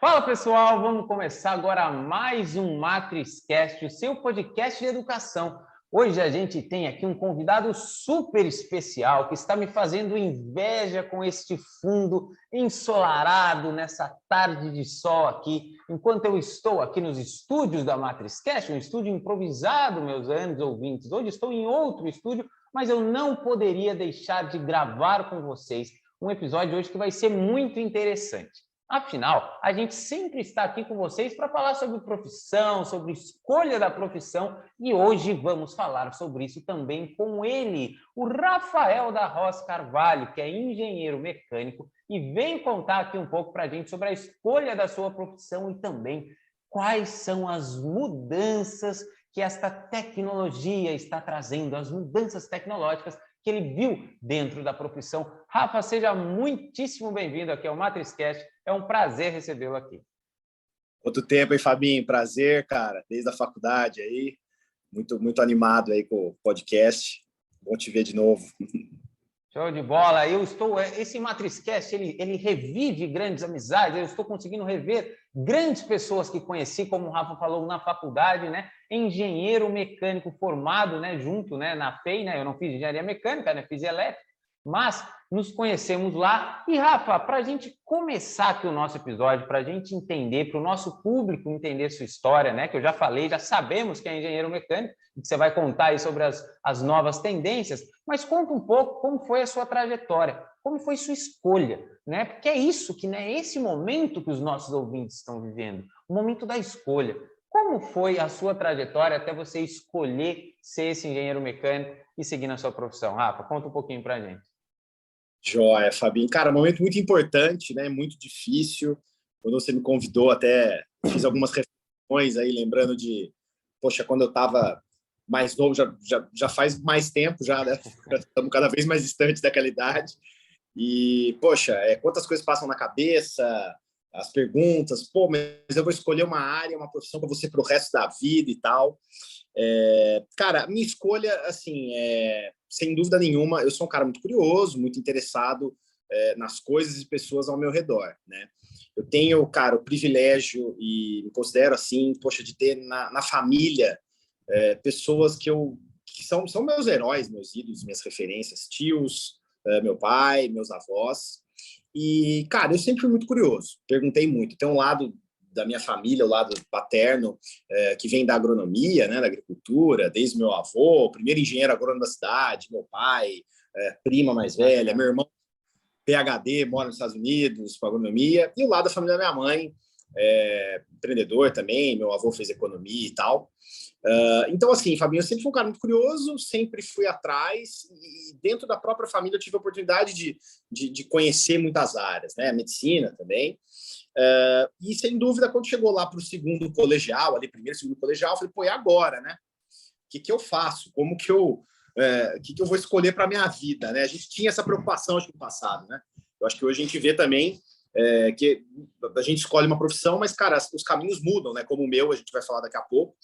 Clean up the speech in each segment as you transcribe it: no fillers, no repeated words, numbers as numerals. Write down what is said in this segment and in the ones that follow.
Fala pessoal, vamos começar agora mais um MatrizCast, o seu podcast de educação. Hoje a gente tem aqui um convidado super especial que está me fazendo inveja com este fundo ensolarado nessa tarde de sol aqui, enquanto eu estou aqui nos estúdios da MatrizCast, um estúdio improvisado, meus grandes ouvintes. Hoje estou em outro estúdio, mas eu não poderia deixar de gravar com vocês um episódio hoje que vai ser muito interessante. Afinal, a gente sempre está aqui com vocês para falar sobre profissão, sobre escolha da profissão, e hoje vamos falar sobre isso também com ele, o Rafael da Roz Carvalho, que é engenheiro mecânico e veio contar aqui um pouco para a gente sobre a escolha da sua profissão e também quais são as mudanças que esta tecnologia está trazendo, as mudanças tecnológicas que ele viu dentro da profissão. Rafa, seja muitíssimo bem-vindo aqui ao MatrizCast. É um prazer recebê-lo aqui. Quanto tempo, hein, Fabinho? Prazer, cara. Desde a faculdade aí. Muito animado aí com o podcast. Bom te ver de novo. Show de bola. Esse MatrizCast, ele revive grandes amizades. Eu estou conseguindo rever grandes pessoas que conheci, como o Rafa falou, na faculdade, né? Engenheiro mecânico formado, né? Junto, né? Na FEI, né? Eu não fiz engenharia mecânica, né? Fiz elétrica, mas nos conhecemos lá. E, Rafa, para a gente começar aqui o nosso episódio, para a gente entender, para o nosso público entender sua história, né? Que eu já falei, já sabemos que é engenheiro mecânico, e que você vai contar aí sobre as novas tendências, mas conta um pouco como foi a sua trajetória, como foi sua escolha, né? Porque é isso que, né, esse momento que os nossos ouvintes estão vivendo, o momento da escolha. Como foi a sua trajetória até você escolher ser esse engenheiro mecânico e seguir na sua profissão? Rafa, conta um pouquinho para a gente. Joia, Fabinho. Cara, um momento muito importante, né? Muito difícil. Quando você me convidou, até fiz algumas reflexões aí, lembrando de, poxa, quando eu estava mais novo, já faz mais tempo, já, né? Estamos cada vez mais distantes daquela idade. E, poxa, quantas coisas passam na cabeça, as perguntas, pô, mas eu vou escolher uma área, uma profissão para você para o resto da vida e tal. Cara, minha escolha, assim, sem dúvida nenhuma, eu sou um cara muito curioso, muito interessado nas coisas e pessoas ao meu redor, né? Eu tenho, cara, o privilégio e me considero assim, poxa, de ter na família pessoas que são meus heróis, meus ídolos, minhas referências, tios, meu pai, meus avós. E, cara, eu sempre fui muito curioso, perguntei muito. Tem um lado da minha família, o lado paterno, que vem da agronomia, né, da agricultura, desde meu avô, o primeiro engenheiro agrônomo da cidade, meu pai, prima mais velha, meu irmão, PhD, mora nos Estados Unidos, com agronomia, e o lado da família da minha mãe, empreendedor também, meu avô fez economia e tal. Então, assim, Fabinho, eu sempre fui um cara muito curioso, sempre fui atrás, e dentro da própria família eu tive a oportunidade de conhecer muitas áreas, né, medicina também. E sem dúvida, quando chegou lá para o segundo colegial, ali primeiro, segundo colegial, eu falei, pô, e agora, né? O que eu faço? Como que eu vou escolher para a minha vida, né? A gente tinha essa preocupação, acho que no passado, né? Eu acho que hoje a gente vê também que a gente escolhe uma profissão, mas, cara, os caminhos mudam, né? Como o meu, a gente vai falar daqui a pouco.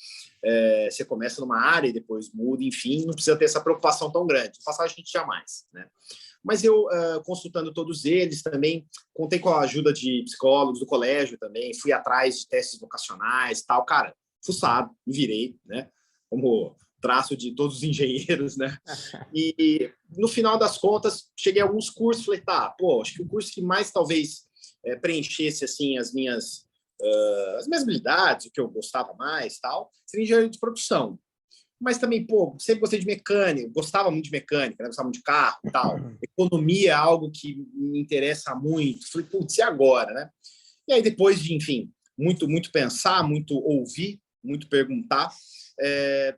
Você começa numa área e depois muda, enfim, não precisa ter essa preocupação tão grande. No passado a gente tinha mais, né? Mas eu, consultando todos eles também, contei com a ajuda de psicólogos do colégio também, fui atrás de testes vocacionais e tal. Cara, fuçado, me virei, né? Como traço de todos os engenheiros, né? E no final das contas, cheguei a alguns cursos, falei, tá, pô, acho que o curso que mais talvez preenchesse, assim, as minhas habilidades, o que eu gostava mais, tal, seria engenharia de produção. Mas também, pô, sempre gostei de mecânica, gostava muito de mecânica, né? Gostava muito de carro e tal. Economia é algo que me interessa muito. Falei, putz, e agora, né? E aí, depois de, enfim, muito pensar, muito ouvir, muito perguntar,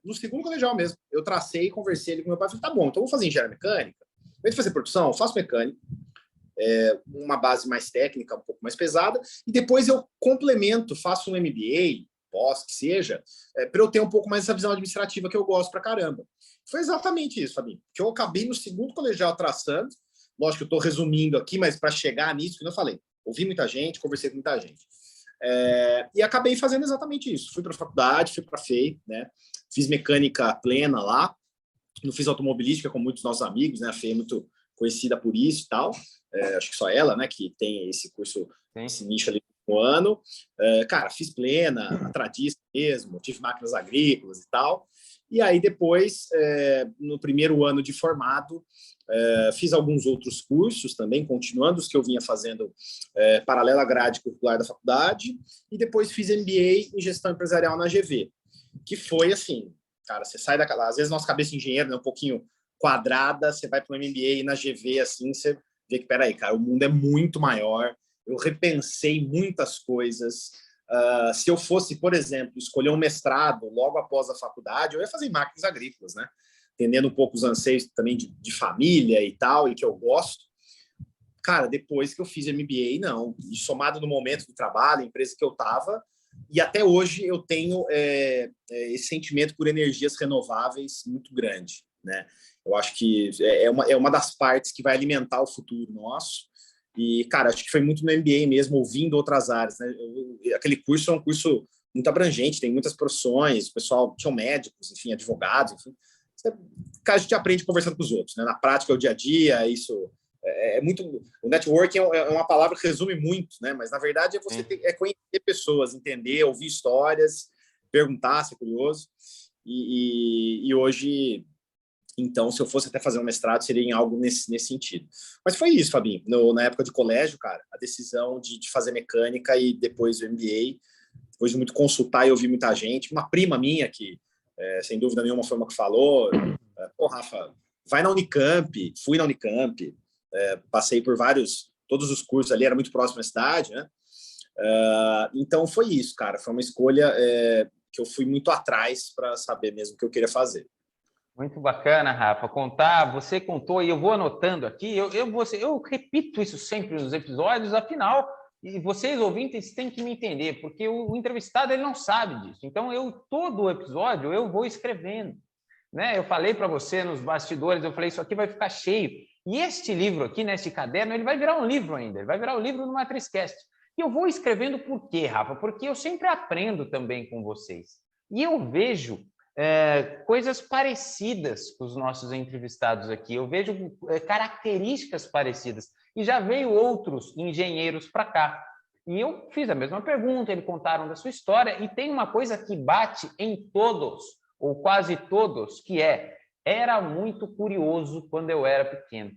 no segundo colegial mesmo, eu tracei e conversei ali com meu pai. Falei, tá bom, então eu vou fazer engenharia mecânica. Em vez de fazer produção, eu faço mecânica, uma base mais técnica, um pouco mais pesada, e depois eu complemento, faço um MBA, pós, que seja, para eu ter um pouco mais essa visão administrativa que eu gosto pra caramba. Foi exatamente isso, Fabinho, que eu acabei no segundo colegial traçando, lógico que eu estou resumindo aqui, mas para chegar nisso, que eu falei, ouvi muita gente, conversei com muita gente. E acabei fazendo exatamente isso. Fui para a faculdade, fui para a FEI, né? Fiz mecânica plena lá, não fiz automobilística com muitos nossos amigos, né? A FEI é muito conhecida por isso e tal. Acho que só ela, né, que tem esse curso, esse nicho ali um ano. Cara, fiz plena, atradista mesmo, tive máquinas agrícolas e tal. E aí depois, no primeiro ano de formado, fiz alguns outros cursos também, continuando os que eu vinha fazendo paralelo à grade curricular da faculdade, e depois fiz MBA em gestão empresarial na GV, que foi assim, cara, você sai daquela... Às vezes nossa cabeça de engenheiro é um pouquinho quadrada, você vai para o MBA na GV, assim, você vê que, peraí, cara, o mundo é muito maior, eu repensei muitas coisas. Se eu fosse, por exemplo, escolher um mestrado logo após a faculdade, eu ia fazer em máquinas agrícolas, né? Entendendo um pouco os anseios também de família e tal, e que eu gosto. Cara, depois que eu fiz MBA, não. E somado no momento do trabalho, a empresa que eu estava, e até hoje eu tenho esse sentimento por energias renováveis muito grande, né? Eu acho que é uma das partes que vai alimentar o futuro nosso. E, cara, acho que foi muito no MBA mesmo, ouvindo outras áreas, né? Aquele curso é um curso muito abrangente, tem muitas profissões, o pessoal tinha médicos, enfim, advogados, enfim. Cara, a gente aprende conversando com os outros, né? Na prática, é o dia a dia, isso é muito... O networking é uma palavra que resume muito, né? Mas, na verdade, você conhecer pessoas, entender, ouvir histórias, perguntar, ser curioso. E hoje... Então, se eu fosse até fazer um mestrado, seria em algo nesse sentido. Mas foi isso, Fabinho. Na época de colégio, cara, a decisão de fazer mecânica e depois o MBA, depois de muito consultar e ouvir muita gente. Uma prima minha que, sem dúvida nenhuma, foi uma que falou, pô, Rafa, vai na Unicamp. Fui na Unicamp, passei por todos os cursos ali, era muito próximo à cidade, né? Então, foi isso, cara. Foi uma escolha que eu fui muito atrás para saber mesmo o que eu queria fazer. Muito bacana, Rafa. Você contou e eu vou anotando aqui. Eu repito isso sempre nos episódios, afinal, e vocês ouvintes têm que me entender, porque o entrevistado ele não sabe disso. Então, todo o episódio eu vou escrevendo, né? Eu falei para você nos bastidores, eu falei, isso aqui vai ficar cheio. E este livro aqui, neste caderno, ele vai virar um livro ainda, ele vai virar um livro no MatrizCast. E eu vou escrevendo por quê, Rafa? Porque eu sempre aprendo também com vocês. E eu vejo coisas parecidas com os nossos entrevistados aqui. Eu vejo características parecidas. E já veio outros engenheiros para cá. E eu fiz a mesma pergunta, eles contaram da sua história, e tem uma coisa que bate em todos, ou quase todos, que era muito curioso quando eu era pequeno.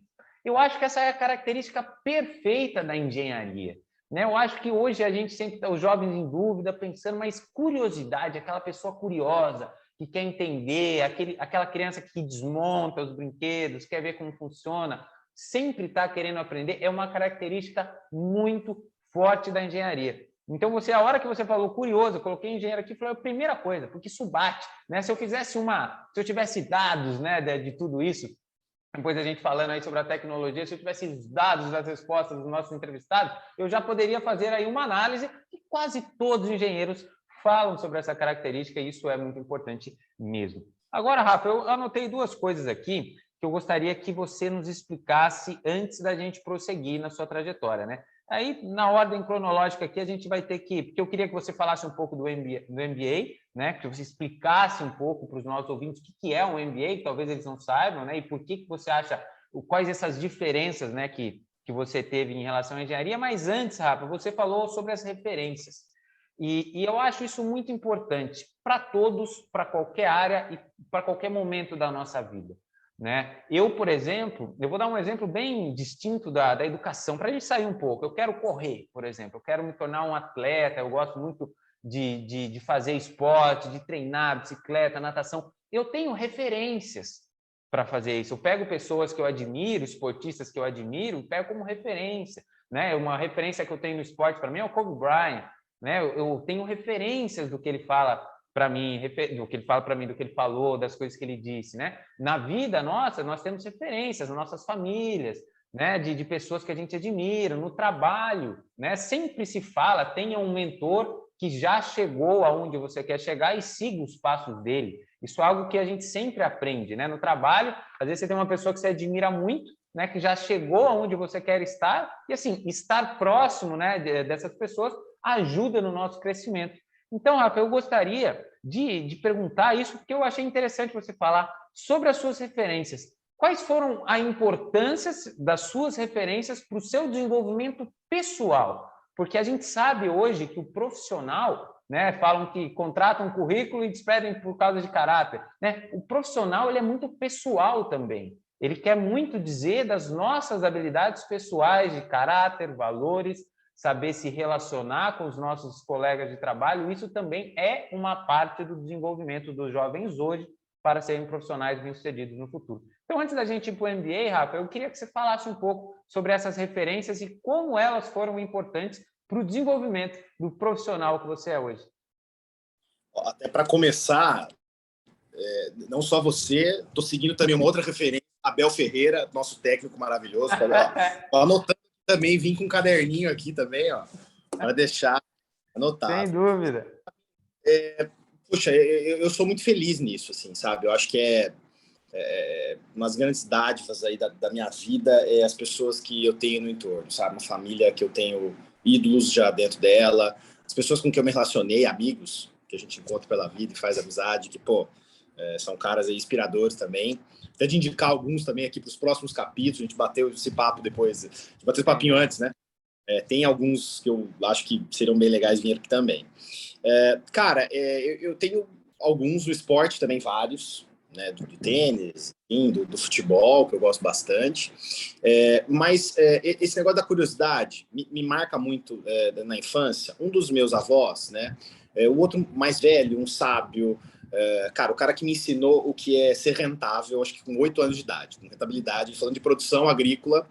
Eu acho que essa é a característica perfeita da engenharia. Né? Eu acho que hoje a gente sempre está, os jovens em dúvida, pensando, mas curiosidade, aquela pessoa curiosa, que quer entender, aquela criança que desmonta os brinquedos, quer ver como funciona, sempre está querendo aprender, é uma característica muito forte da engenharia. Então, a hora que você falou curioso, eu coloquei engenheiro aqui, foi a primeira coisa, porque isso bate. Né? Se eu tivesse dados, né, de tudo isso, depois a gente falando aí sobre a tecnologia, se eu tivesse os dados das respostas dos nossos entrevistados, eu já poderia fazer aí uma análise que quase todos os engenheiros falam sobre essa característica, e isso é muito importante mesmo. Agora, Rafa, eu anotei duas coisas aqui que eu gostaria que você nos explicasse antes da gente prosseguir na sua trajetória, né? Aí, na ordem cronológica aqui, a gente vai ter que... Porque eu queria que você falasse um pouco do MBA, né? Que você explicasse um pouco para os nossos ouvintes o que é um MBA, que talvez eles não saibam, né? E por que você acha... Quais essas diferenças, né, que você teve em relação à engenharia. Mas antes, Rafa, você falou sobre as referências. E eu acho isso muito importante para todos, para qualquer área e para qualquer momento da nossa vida. Né? Eu, por exemplo, eu vou dar um exemplo bem distinto da educação, para a gente sair um pouco. Eu quero correr, por exemplo, eu quero me tornar um atleta, eu gosto muito de fazer esporte, de treinar, bicicleta, natação. Eu tenho referências para fazer isso. Eu pego pessoas que eu admiro, esportistas que eu admiro, pego como referência. Né? Uma referência que eu tenho no esporte para mim é o Kobe Bryant. Né? Eu tenho referências do que ele fala para mim, do que ele falou, das coisas que ele disse, né? Na vida nossa, nós temos referências, nas nossas famílias, né? De pessoas que a gente admira, no trabalho, né? Sempre se fala, tenha um mentor que já chegou aonde você quer chegar e siga os passos dele. Isso é algo que a gente sempre aprende, né? No trabalho, às vezes você tem uma pessoa que você admira muito, né? Que já chegou aonde você quer estar, e assim, estar próximo, né, dessas pessoas ajuda no nosso crescimento. Então, Rafa, eu gostaria de perguntar isso, porque eu achei interessante você falar sobre as suas referências. Quais foram a importância das suas referências para o seu desenvolvimento pessoal? porque a gente sabe hoje que o profissional, né, falam que contratam um currículo e despedem por causa de caráter, né? O profissional ele é muito pessoal também. Ele quer muito dizer das nossas habilidades pessoais de caráter, valores, saber se relacionar com os nossos colegas de trabalho. Isso também é uma parte do desenvolvimento dos jovens hoje para serem profissionais bem-sucedidos no futuro. Então, antes da gente ir para o MBA, Rafa, eu queria que você falasse um pouco sobre essas referências e como elas foram importantes para o desenvolvimento do profissional que você é hoje. Até para começar, não só você, estou seguindo também uma outra referência, Abel Ferreira, nosso técnico maravilhoso. Ó, anotando também, vim com um caderninho aqui também, ó, para deixar anotado. Sem dúvida. Puxa, eu sou muito feliz nisso, assim, sabe? Eu acho que umas grandes dádivas aí da minha vida é as pessoas que eu tenho no entorno, sabe? Uma família que eu tenho ídolos já dentro dela, as pessoas com quem eu me relacionei, amigos que a gente encontra pela vida e faz amizade, que, pô, são caras aí inspiradores também. Até de indicar alguns também aqui para os próximos capítulos, a gente bateu esse papo depois, a gente bateu esse papinho antes, né? Tem alguns que eu acho que seriam bem legais vir aqui também. Cara, eu tenho alguns do esporte também, vários, né, do tênis, enfim, do futebol, que eu gosto bastante. Mas esse negócio da curiosidade me marca muito na infância. Um dos meus avós, né, o outro mais velho, um sábio, cara, o cara que me ensinou o que é ser rentável, acho que com 8 anos de idade, com rentabilidade, falando de produção agrícola.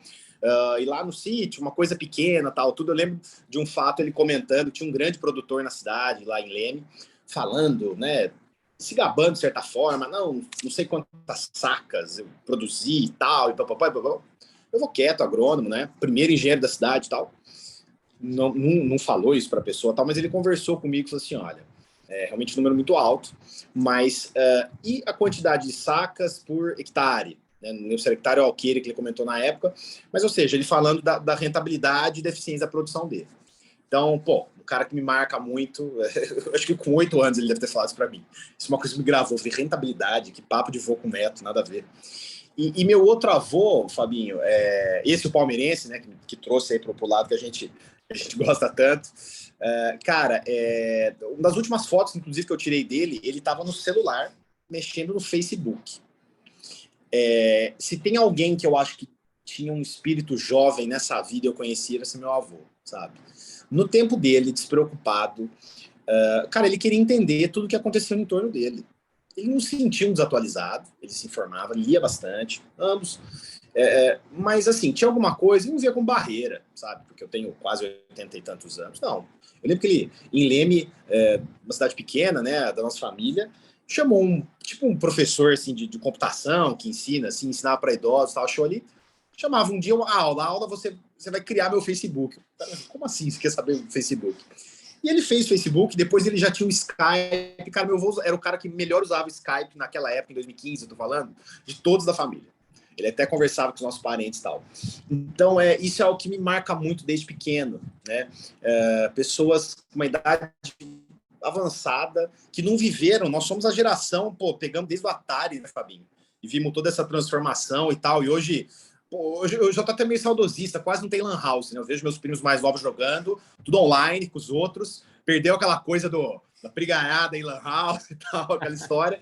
E lá no sítio, uma coisa pequena, tal, tudo. Eu lembro de um fato, ele comentando, tinha um grande produtor na cidade, lá em Leme, falando, né, se gabando de certa forma, não sei quantas sacas eu produzi e tal, e papapá. Eu vou quieto, agrônomo, né, primeiro engenheiro da cidade e tal, não falou isso para a pessoa, tal, mas ele conversou comigo e falou assim, olha, realmente um número muito alto, mas e a quantidade de sacas por hectare? Não lembro se era hectare ou alqueire que ele comentou na época, mas, ou seja, ele falando da rentabilidade e da eficiência da produção dele. Então, pô, um cara que me marca muito, acho que com 8 anos ele deve ter falado isso para mim. Isso é uma coisa que me gravou, eu falei, rentabilidade, que papo de vô com neto, nada a ver. E meu outro avô, Fabinho, esse o palmeirense, né, que trouxe aí para o lado que a gente gosta tanto, cara, uma das últimas fotos, inclusive, que eu tirei dele, ele estava no celular, mexendo no Facebook. Se tem alguém que eu acho que tinha um espírito jovem nessa vida, eu conhecia, esse meu avô, sabe? No tempo dele, despreocupado, cara, ele queria entender tudo o que aconteceu em torno dele. Ele não se sentia um desatualizado, ele se informava, lia bastante, ambos. Mas, assim, tinha alguma coisa, ele não via com barreira, sabe? Porque eu tenho quase 80 e tantos anos. Não. Eu lembro que ele, em Leme, uma cidade pequena, né, da nossa família, chamou um professor assim, de computação, que ensina, assim, ensinava para idosos, tal, achou ali, chamava um dia a aula você vai criar meu Facebook. Como assim você quer saber o Facebook? E ele fez Facebook, depois ele já tinha o Skype. Cara, meu avô era o cara que melhor usava o Skype naquela época, em 2015, eu tô falando, de todos da família. Ele até conversava com os nossos parentes e tal. Então, isso é o que me marca muito desde pequeno, né? Pessoas com uma idade avançada, que não viveram. Nós somos a geração, pegamos desde o Atari, né, Fabinho? E vimos toda essa transformação e tal. E hoje eu já tô até meio saudosista, quase não tem lan house, né? Eu vejo meus primos mais novos jogando, tudo online com os outros. Perdeu aquela coisa da brigaiada em lan house e tal, aquela história.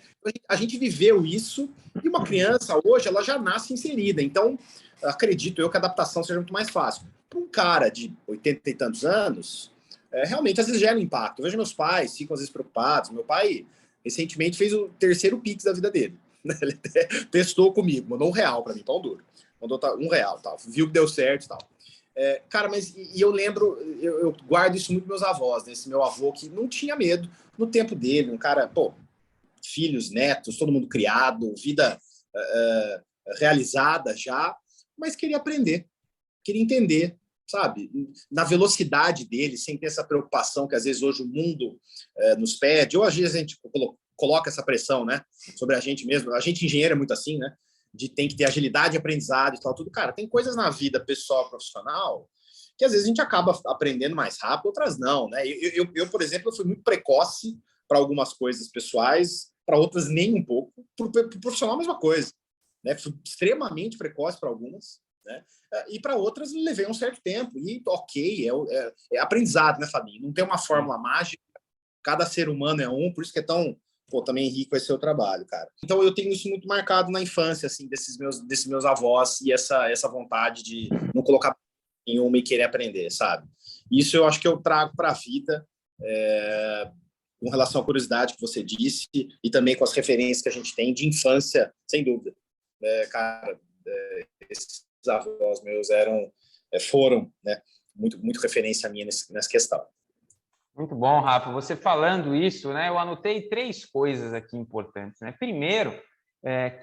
A gente viveu isso e uma criança hoje, ela já nasce inserida. Então, acredito eu que a adaptação seja muito mais fácil. Para um cara de 80 e tantos anos, realmente às vezes gera um impacto. Eu vejo meus pais, ficam às vezes preocupados. Meu pai recentemente fez o terceiro Pix da vida dele. Ele testou comigo, mandou R$1 para mim, pão duro. Mandou R$1, tal. Viu que deu certo e tal. Cara, mas eu lembro, eu guardo isso muito dos meus avós, né? Esse meu avô que não tinha medo no tempo dele, um cara, filhos, netos, todo mundo criado, vida realizada já, mas queria aprender, queria entender, sabe? Na velocidade dele, sem ter essa preocupação que às vezes hoje o mundo nos pede, ou às vezes a gente coloca essa pressão, né, sobre a gente mesmo. A gente engenheiro é muito assim, né? De tem que ter agilidade, aprendizado e tal, tudo. Cara, tem coisas na vida pessoal, profissional, que às vezes a gente acaba aprendendo mais rápido, outras não, né? Eu por exemplo, eu fui muito precoce para algumas coisas pessoais, para outras nem um pouco. Para o profissional, a mesma coisa, né? Fui extremamente precoce para algumas, né? E para outras levei um certo tempo. E ok, é aprendizado, né, Fabinho? Não tem uma fórmula mágica, cada ser humano é um, por isso que é tão também rico esse seu trabalho, cara. Então eu tenho isso muito marcado na infância, assim, desses meus avós e essa vontade de não colocar nenhuma e querer aprender, sabe? Isso eu acho que eu trago para a vida, com relação à curiosidade que você disse e também com as referências que a gente tem de infância, sem dúvida. Cara, esses avós meus foram, né, muito referência minha nessa questão. Muito bom, Rafa. Você falando isso, né? Eu anotei 3 coisas aqui importantes, né? Primeiro,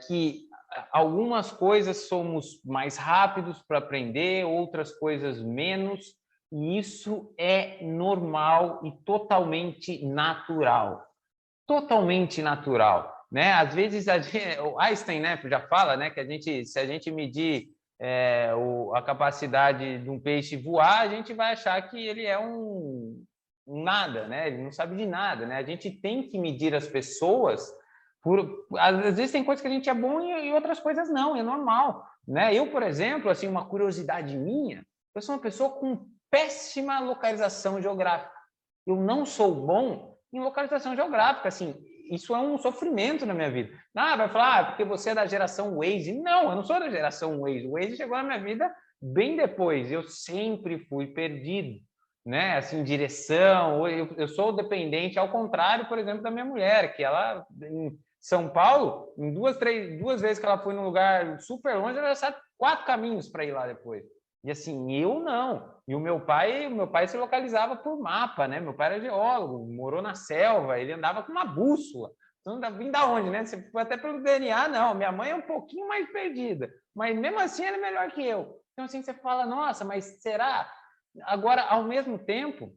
que algumas coisas somos mais rápidos para aprender, outras coisas menos, e isso é normal e totalmente natural. Totalmente natural, né? Às vezes o Einstein, né, já fala, né, que se a gente medir a capacidade de um peixe voar, a gente vai achar que ele é um nada, né? Ele não sabe de nada, né? A gente tem que medir as pessoas às vezes tem coisas que a gente é bom e outras coisas não, é normal, né? Eu, por exemplo, assim, uma curiosidade minha, eu sou uma pessoa com péssima localização geográfica. Eu não sou bom em localização geográfica, assim, isso é um sofrimento na minha vida. Vai falar, porque você é da geração Waze. Não, eu não sou da geração Waze. O Waze chegou na minha vida bem depois. Eu sempre fui perdido, né? Assim, direção. Eu sou dependente, ao contrário, por exemplo, da minha mulher, que ela, em São Paulo, em duas vezes que ela foi num lugar super longe, ela sabe 4 caminhos para ir lá depois. E assim, eu não. E o meu pai se localizava por mapa, né? Meu pai era geólogo, morou na selva, ele andava com uma bússola. Então, vim da onde, né? Você foi até pelo DNA, não. Minha mãe é um pouquinho mais perdida, mas mesmo assim ela é melhor que eu. Então, assim, você fala, nossa, mas será? Agora, ao mesmo tempo,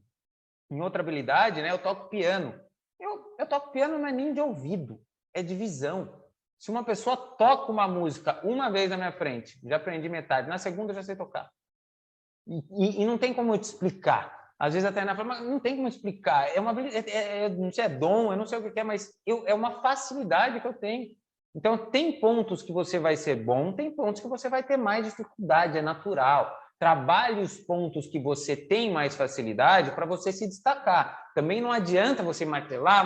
em outra habilidade, né? Eu toco piano. Eu toco piano não é nem de ouvido, é de visão. Se uma pessoa toca uma música uma vez na minha frente, já aprendi metade, na segunda eu já sei tocar. E não tem como eu te explicar. Às vezes até na forma, não tem como explicar. Não sei, é dom, eu não sei o que é, mas é uma facilidade que eu tenho. Então, tem pontos que você vai ser bom, tem pontos que você vai ter mais dificuldade, é natural. Trabalhe os pontos que você tem mais facilidade para você se destacar. Também não adianta você martelar,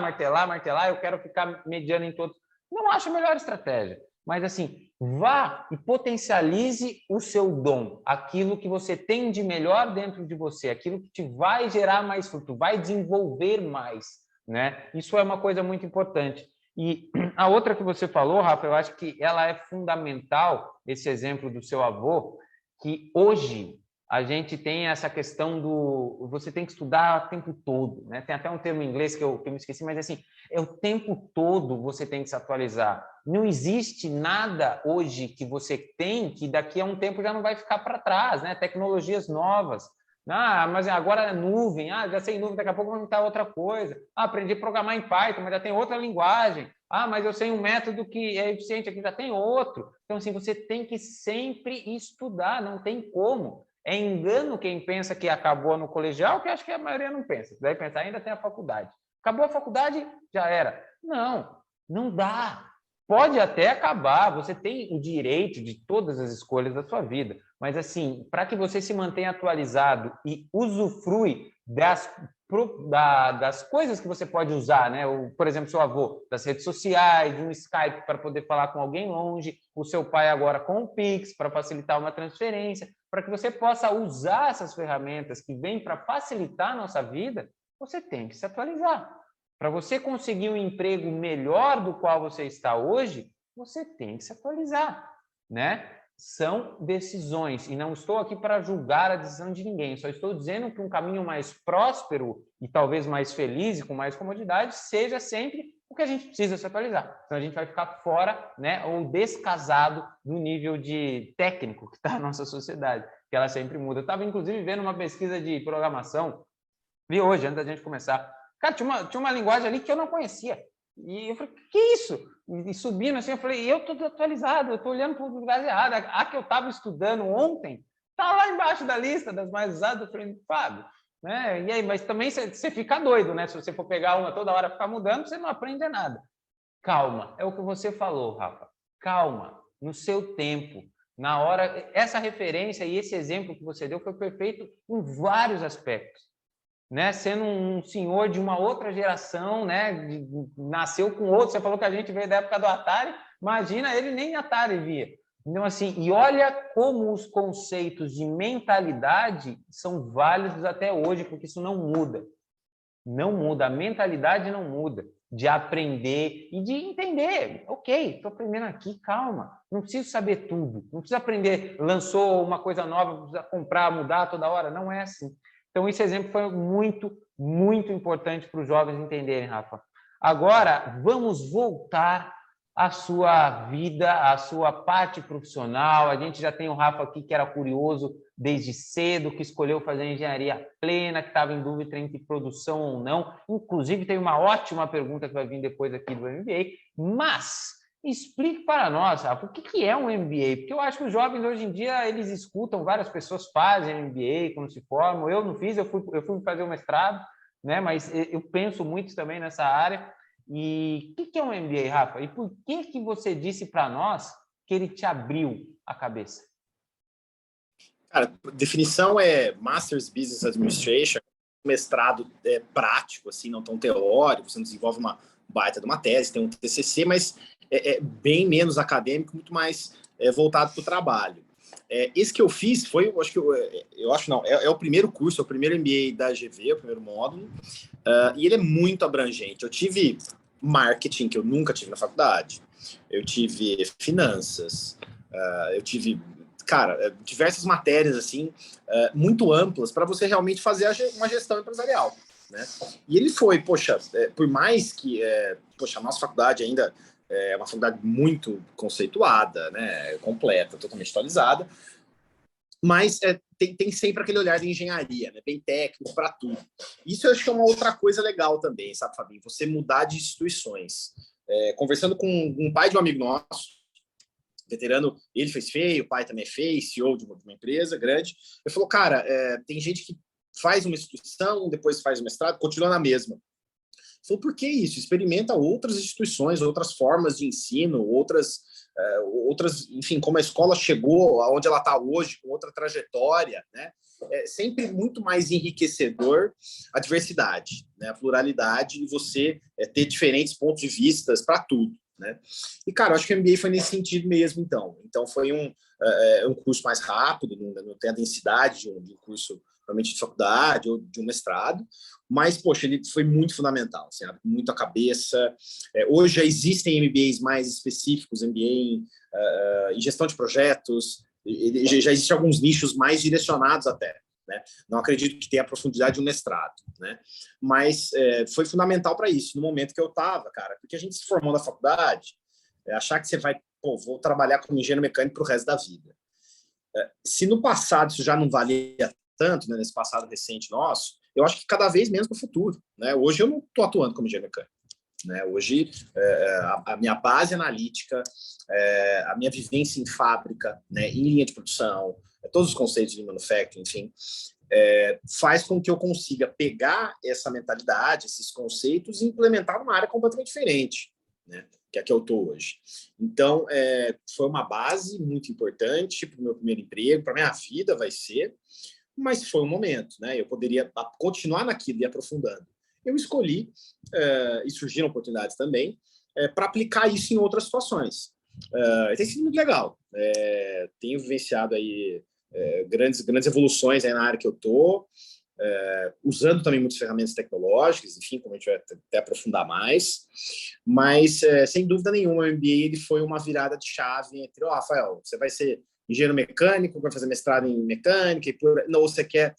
eu quero ficar mediano em todos. Não acho a melhor estratégia. Mas, assim, vá e potencialize o seu dom, aquilo que você tem de melhor dentro de você, aquilo que te vai gerar mais fruto, vai desenvolver mais, né? Isso é uma coisa muito importante. E a outra que você falou, Rafa, eu acho que ela é fundamental, esse exemplo do seu avô, que hoje a gente tem essa questão você tem que estudar o tempo todo, né? Tem até um termo em inglês que eu me esqueci, mas assim, é o tempo todo você tem que se atualizar. Não existe nada hoje que você tem que daqui a um tempo já não vai ficar para trás, né? Tecnologias novas. Mas agora é nuvem. Já sei nuvem, daqui a pouco vai estar outra coisa. Aprendi a programar em Python, mas já tem outra linguagem. Mas eu sei um método que é eficiente aqui, já tem outro. Então, assim, você tem que sempre estudar, não tem como. É engano quem pensa que acabou no colegial, que acho que a maioria não pensa. Deve pensar, ainda tem a faculdade. Acabou a faculdade, já era. Não dá. Pode até acabar, você tem o direito de todas as escolhas da sua vida, mas assim, para que você se mantenha atualizado e usufrui das coisas que você pode usar, né? Por exemplo, seu avô, das redes sociais, um Skype para poder falar com alguém longe, o seu pai agora com o Pix para facilitar uma transferência, para que você possa usar essas ferramentas que vêm para facilitar a nossa vida, você tem que se atualizar. Para você conseguir um emprego melhor do qual você está hoje, você tem que se atualizar, né? São decisões, e não estou aqui para julgar a decisão de ninguém, só estou dizendo que um caminho mais próspero e talvez mais feliz e com mais comodidade seja sempre o que a gente precisa se atualizar. Então a gente vai ficar fora, né, ou descasado do nível de técnico que está na nossa sociedade, que ela sempre muda. Eu estava, inclusive, vendo uma pesquisa de programação, vi hoje, antes da gente começar. Cara, tinha uma linguagem ali que eu não conhecia. E eu falei, que isso? E subindo assim, eu falei, eu estou atualizado, eu estou olhando para o lugar errado. A que eu estava estudando ontem está lá embaixo da lista das mais usadas. Eu falei, Fábio, né? E aí, mas também você fica doido, né? Se você for pegar uma toda hora e ficar mudando, você não aprende nada. Calma, é o que você falou, Rafa. Calma, no seu tempo. Na hora, essa referência e esse exemplo que você deu foi perfeito em vários aspectos, né? Sendo um senhor de uma outra geração, né? Nasceu com outro. Você falou que a gente veio da época do Atari. Imagina, ele nem Atari via. Então, assim, e olha como os conceitos de mentalidade são válidos até hoje, porque isso não muda. Não muda, a mentalidade não muda, de aprender e de entender. Ok, estou aprendendo aqui, calma. Não preciso saber tudo, não preciso aprender, lançou uma coisa nova, precisa comprar, mudar toda hora. Não é assim. Então, esse exemplo foi muito, muito importante para os jovens entenderem, Rafa. Agora, vamos voltar à sua vida, à sua parte profissional. A gente já tem o Rafa aqui que era curioso desde cedo, que escolheu fazer engenharia plena, que estava em dúvida entre produção ou não. Inclusive, tem uma ótima pergunta que vai vir depois aqui do MBA. Mas explique para nós, Rafa, o que é um MBA? Porque eu acho que os jovens hoje em dia, eles escutam, várias pessoas fazem MBA quando se formam. Eu não fiz, eu fui fazer o mestrado, né? Mas eu penso muito também nessa área. E o que é um MBA, Rafa? E por que você disse para nós que ele te abriu a cabeça? Cara, definição é Master's Business Administration, mestrado prático, assim, não tão teórico, você não desenvolve uma baita de uma tese, tem um TCC, mas é bem menos acadêmico, muito mais voltado para o trabalho. Esse que eu fiz foi, eu acho não, é o primeiro curso, é o primeiro MBA da GV, o primeiro módulo, e ele é muito abrangente. Eu tive marketing, que eu nunca tive na faculdade, eu tive finanças, eu tive, cara, diversas matérias, assim, muito amplas para você realmente fazer uma gestão empresarial, né? E ele foi, poxa, por mais que, poxa, a nossa faculdade ainda é uma faculdade muito conceituada, né, completa, totalmente atualizada, mas tem sempre aquele olhar de engenharia, né, bem técnico para tudo. Isso eu acho que é uma outra coisa legal também, sabe, Fabinho? Você mudar de instituições. Conversando com um pai de um amigo nosso, veterano, ele fez FEI, o pai também fez, CEO de uma empresa grande. Ele falou, cara, tem gente que faz uma instituição, depois faz o mestrado, continua na mesma. Ele falou, por que isso? Experimenta outras instituições, outras formas de ensino, outras, enfim, como a escola chegou aonde ela está hoje, com outra trajetória, né? É sempre muito mais enriquecedor a diversidade, né? A pluralidade e você ter diferentes pontos de vista para tudo. Né? E, cara, eu acho que o MBA foi nesse sentido mesmo, então. Então, foi um curso mais rápido, não tem a densidade de um curso, realmente, de faculdade ou de um mestrado, mas, poxa, ele foi muito fundamental, assim, abre muito a cabeça. Hoje já existem MBAs mais específicos, MBA em gestão de projetos, já existem alguns nichos mais direcionados até. Né? Não acredito que tenha a profundidade de um mestrado, né? Mas foi fundamental para isso, no momento que eu estava, cara, porque a gente se formou na faculdade, achar que você vai, vou trabalhar como engenheiro mecânico para o resto da vida. Se no passado isso já não valia tanto, né, nesse passado recente nosso, eu acho que cada vez menos no futuro, né? Hoje eu não estou atuando como engenheiro mecânico. Né? Hoje, a minha base analítica, a minha vivência em fábrica, né, em linha de produção, todos os conceitos de manufacturing, enfim, faz com que eu consiga pegar essa mentalidade, esses conceitos e implementar numa área completamente diferente, né, que é a que eu estou hoje. Então, foi uma base muito importante para o meu primeiro emprego, para a minha vida vai ser, mas foi um momento, né? Eu poderia continuar naquilo e aprofundando. Eu escolhi, e surgiram oportunidades também, para aplicar isso em outras situações. Tem sido muito legal. Tenho vivenciado aí grandes evoluções aí na área que eu estou, usando também muitas ferramentas tecnológicas, enfim, como a gente vai até aprofundar mais. Mas, sem dúvida nenhuma, o MBA ele foi uma virada de chave entre, Rafael, você vai ser engenheiro mecânico, vai fazer mestrado em mecânica, ou você quer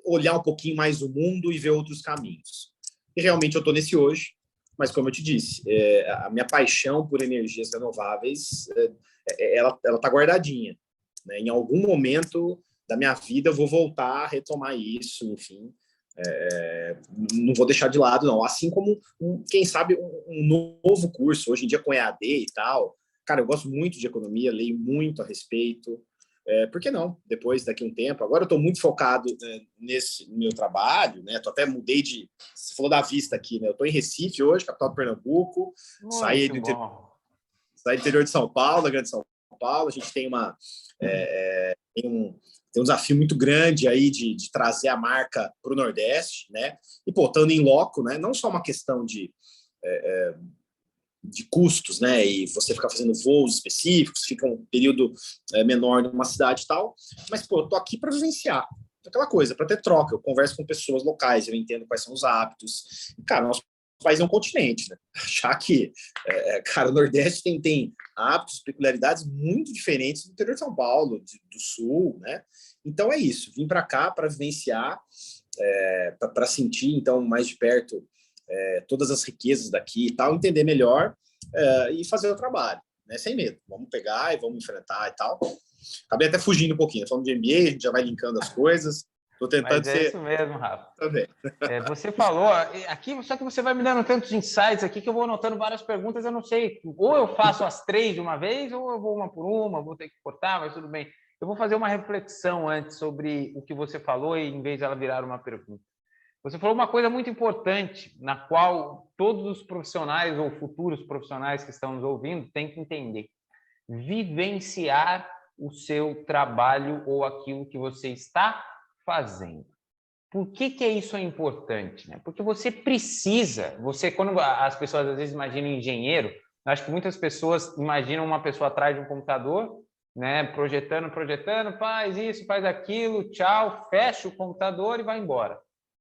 olhar um pouquinho mais o mundo e ver outros caminhos. E realmente eu estou nesse hoje, mas como eu te disse, a minha paixão por energias renováveis, ela está guardadinha. Né? Em algum momento da minha vida eu vou voltar a retomar isso, enfim, não vou deixar de lado, não. Assim como, quem sabe, um novo curso, hoje em dia com EAD e tal. Cara, eu gosto muito de economia, leio muito a respeito. Por que não? Depois, daqui a um tempo. Agora eu estou muito focado nesse meu trabalho, né? Até mudei de... Você falou da vista aqui, né? Eu estou em Recife hoje, capital do Pernambuco. Saí do interior de São Paulo, da Grande São Paulo, a gente tem tem um desafio muito grande aí de trazer a marca para o Nordeste, né? E, pô, estando em loco, né? Não só uma questão de custos, né? E você ficar fazendo voos específicos, fica um período menor numa cidade e tal, mas, pô, eu tô aqui para vivenciar aquela coisa, para ter troca. Eu converso com pessoas locais, eu entendo quais são os hábitos. E, cara, nosso país é um continente, né? Achar que, cara, o Nordeste tem hábitos, peculiaridades muito diferentes do interior de São Paulo, do Sul, né? Então é isso, vim para cá para vivenciar, para sentir, então, mais de perto todas as riquezas daqui e tal, entender melhor e fazer o trabalho, né? Sem medo. Vamos pegar e vamos enfrentar e tal. Acabei até fugindo um pouquinho, falando de MBA, a gente já vai linkando as coisas. Estou tentando Mas é isso mesmo, Rafa. Também. Você falou aqui, só que você vai me dando tantos insights aqui que eu vou anotando várias perguntas, eu não sei, ou eu faço as 3 de uma vez, ou eu vou uma por uma, vou ter que cortar, mas tudo bem. Eu vou fazer uma reflexão antes sobre o que você falou, e em vez de ela virar uma pergunta. Você falou uma coisa muito importante, na qual todos os profissionais ou futuros profissionais que estão nos ouvindo têm que entender. Vivenciar o seu trabalho ou aquilo que você está fazendo. Por que isso é importante? Né? Porque você precisa, quando as pessoas às vezes imaginam engenheiro, acho que muitas pessoas imaginam uma pessoa atrás de um computador, né, projetando, faz isso, faz aquilo, tchau, fecha o computador e vai embora.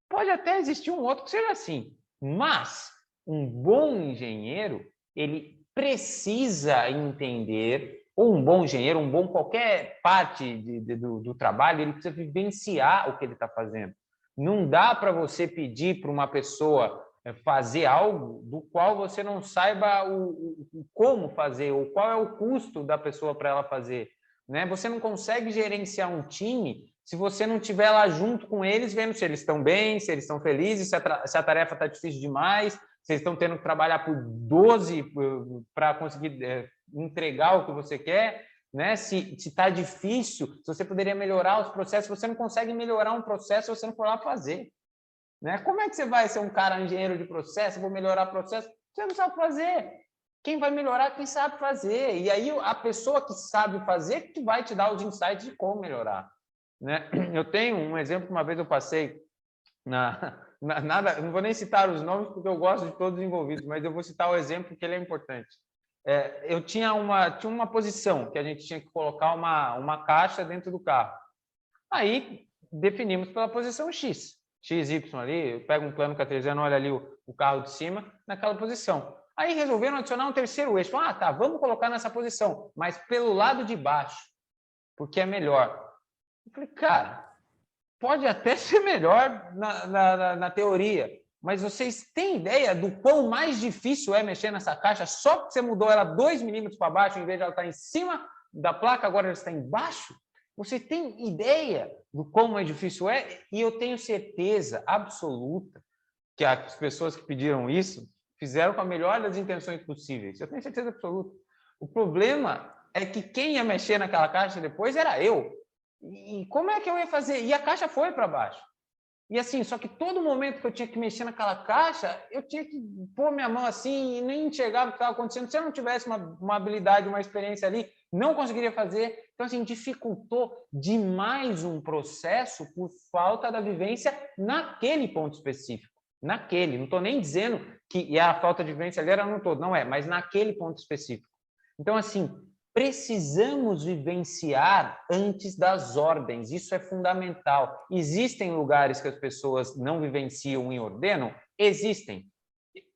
Pode até existir um outro que seja assim, mas um bom engenheiro, ele precisa entender, ou um bom engenheiro, um bom qualquer parte do trabalho, ele precisa vivenciar o que ele está fazendo. Não dá para você pedir para uma pessoa fazer algo do qual você não saiba o como fazer, ou qual é o custo da pessoa para ela fazer. Né? Você não consegue gerenciar um time se você não estiver lá junto com eles, vendo se eles estão bem, se eles estão felizes, se a tarefa está difícil demais, se eles estão tendo que trabalhar por 12 para conseguir entregar o que você quer, né? Se está difícil, se você poderia melhorar os processos, você não consegue melhorar um processo se você não for lá fazer. Né? Como é que você vai ser um cara engenheiro de processo, vou melhorar processo? Você não sabe fazer. Quem vai melhorar é quem sabe fazer. E aí a pessoa que sabe fazer que vai te dar os insights de como melhorar. Né? Eu tenho um exemplo que uma vez eu passei nada, não vou nem citar os nomes porque eu gosto de todos os envolvidos, mas eu vou citar o exemplo que ele é importante. Eu tinha uma posição que a gente tinha que colocar uma caixa dentro do carro. Aí definimos pela posição X, Y ali, eu pego um plano cartesiano, olha ali o carro de cima, naquela posição. Aí resolveram adicionar um terceiro eixo. Tá, vamos colocar nessa posição, mas pelo lado de baixo, porque é melhor. Eu falei, cara, pode até ser melhor na teoria, mas vocês têm ideia do quão mais difícil é mexer nessa caixa só porque você mudou ela 2 milímetros para baixo, em vez de ela estar em cima da placa, agora ela está embaixo? Você tem ideia do quão mais difícil é? E eu tenho certeza absoluta que as pessoas que pediram isso fizeram com a melhor das intenções possíveis. Eu tenho certeza absoluta. O problema é que quem ia mexer naquela caixa depois era eu. E como é que eu ia fazer? E a caixa foi para baixo. E assim, só que todo momento que eu tinha que mexer naquela caixa, eu tinha que pôr minha mão assim e nem enxergava o que estava acontecendo. Se eu não tivesse uma habilidade, uma experiência ali, não conseguiria fazer. Então, assim, dificultou demais um processo por falta da vivência naquele ponto específico. Naquele. Não estou nem dizendo que a falta de vivência ali era no todo. Não é, mas naquele ponto específico. Então, assim, precisamos vivenciar antes das ordens, isso é fundamental. Existem lugares que as pessoas não vivenciam e ordenam? Existem.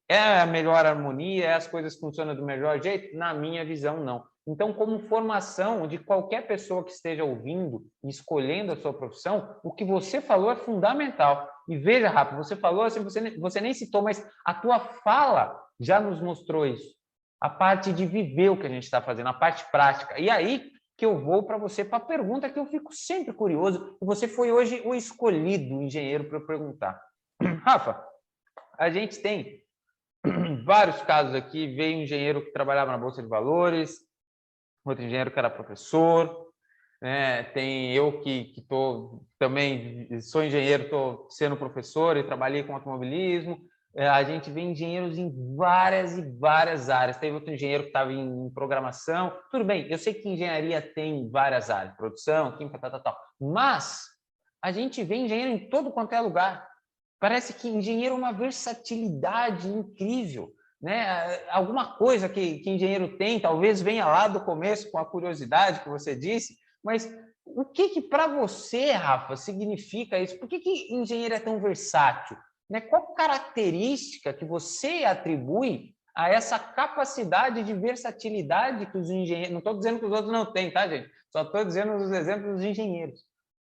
É a melhor harmonia, as coisas funcionam do melhor jeito? Na minha visão, não. Então, como formação de qualquer pessoa que esteja ouvindo e escolhendo a sua profissão, o que você falou é fundamental. E veja, Rafa, você falou assim, você nem citou, mas a tua fala já nos mostrou isso. A parte de viver o que a gente está fazendo, a parte prática. E aí que eu vou para você, para a pergunta que eu fico sempre curioso. Você foi hoje o escolhido engenheiro para eu perguntar. Rafa, a gente tem vários casos aqui. Veio um engenheiro que trabalhava na Bolsa de Valores, outro engenheiro que era professor, né? Tem eu que também sou engenheiro, estou sendo professor e trabalhei com automobilismo. A gente vê engenheiros em várias e várias áreas. Teve outro engenheiro que estava em programação. Tudo bem, eu sei que engenharia tem várias áreas, produção, química, tal. Mas a gente vê engenheiro em todo quanto é lugar. Parece que engenheiro é uma versatilidade incrível, né? Alguma coisa que engenheiro tem, talvez venha lá do começo com a curiosidade que você disse, mas o que para você, Rafa, significa isso? Por que engenheiro é tão versátil? Né? Qual característica que você atribui a essa capacidade de versatilidade que os engenheiros... Não estou dizendo que os outros não têm, tá, gente? Só estou dizendo os exemplos dos engenheiros.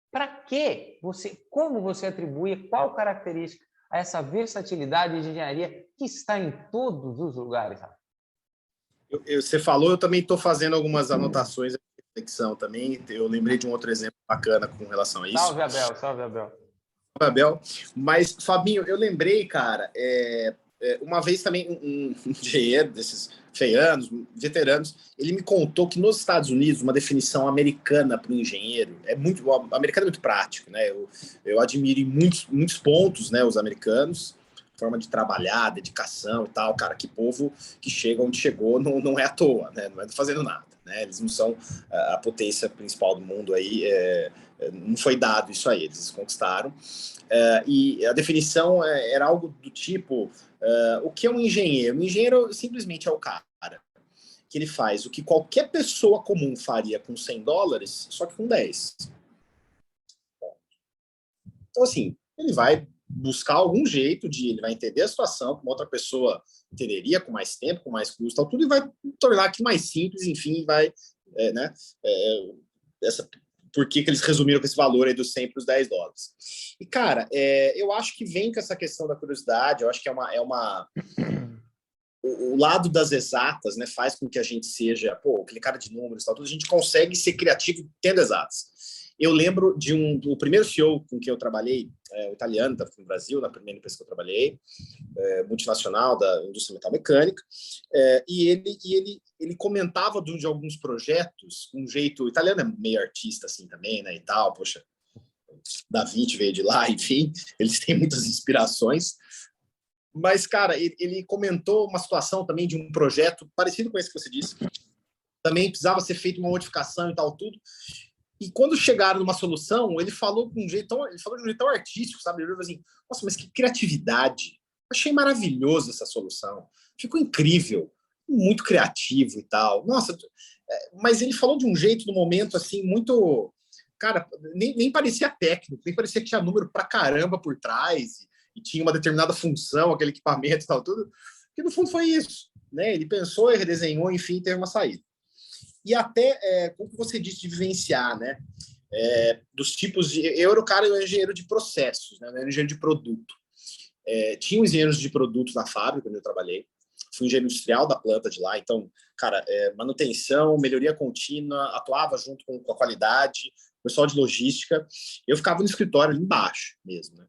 Para que você, como você atribui, qual característica a essa versatilidade de engenharia que está em todos os lugares? Você falou, eu também estou fazendo algumas anotações de reflexão também. Eu lembrei de um outro exemplo bacana com relação a isso. Salve, Abel, salve, Abel. Abel. Mas, Fabinho, eu lembrei, cara, uma vez também um engenheiro desses feianos, veteranos, ele me contou que nos Estados Unidos uma definição americana para o engenheiro o americano é muito prático, né? Eu admiro em muitos pontos, né, os americanos, forma de trabalhar, dedicação e tal, cara, que povo que chega onde chegou não é à toa, né? Não é fazendo nada, né? Eles não são a potência principal do mundo aí, não foi dado isso a eles, eles conquistaram. E a definição era algo do tipo, o que é um engenheiro? Um engenheiro simplesmente é o cara que ele faz o que qualquer pessoa comum faria com $100, só que com 10. Então, assim, ele vai buscar algum jeito ele vai entender a situação que uma outra pessoa entenderia com mais tempo, com mais custo, tudo, e vai tornar aquilo mais simples, enfim, vai, né, por que eles resumiram com esse valor aí dos 100 para os $10. E, cara, eu acho que vem com essa questão da curiosidade, eu acho que o lado das exatas, né, faz com que a gente seja, aquele cara de números, tal, tudo, a gente consegue ser criativo tendo exatas. Eu lembro do primeiro CEO com quem eu trabalhei, o italiano, estava no Brasil, na primeira empresa que eu trabalhei, multinacional da indústria metalmecânica, e ele comentava de alguns projetos, um jeito... O italiano é meio artista assim também, né, e tal, poxa, Da Vinci veio de lá, enfim, eles têm muitas inspirações. Mas, cara, ele comentou uma situação também de um projeto parecido com esse que você disse, também precisava ser feita uma modificação e tal, tudo. E quando chegaram numa solução, ele falou de um jeito tão artístico, sabe? Ele falou assim, nossa, mas que criatividade. Achei maravilhoso essa solução. Ficou incrível, muito criativo e tal. Nossa, mas ele falou de um jeito, no momento, assim, muito... Cara, nem parecia técnico, nem parecia que tinha número pra caramba por trás e tinha uma determinada função, aquele equipamento e tal, tudo. Porque, no fundo, foi isso, né? Ele pensou e redesenhou, enfim, teve uma saída. E até, como você disse, de vivenciar, né? Dos tipos de... Eu era o cara, eu era engenheiro de processos, né? Eu era engenheiro de produto. Tinha engenheiros de produtos na fábrica onde eu trabalhei. Fui engenheiro industrial da planta de lá. Então, cara, manutenção, melhoria contínua, atuava junto com a qualidade, pessoal de logística. Eu ficava no escritório ali embaixo mesmo, né?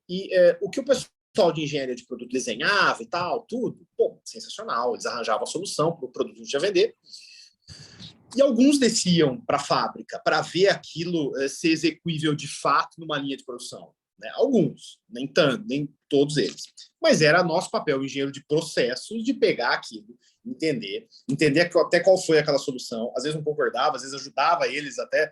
E o que o pessoal de engenharia de produto desenhava e tal, tudo, sensacional. Eles arranjavam a solução para o produto que a gente ia vender. E alguns desciam para a fábrica para ver aquilo ser execuível de fato numa linha de produção. Né? Alguns, nem todos eles. Mas era nosso papel, engenheiro de processos, de pegar aquilo, entender até qual foi aquela solução. Às vezes não concordava, às vezes ajudava eles até.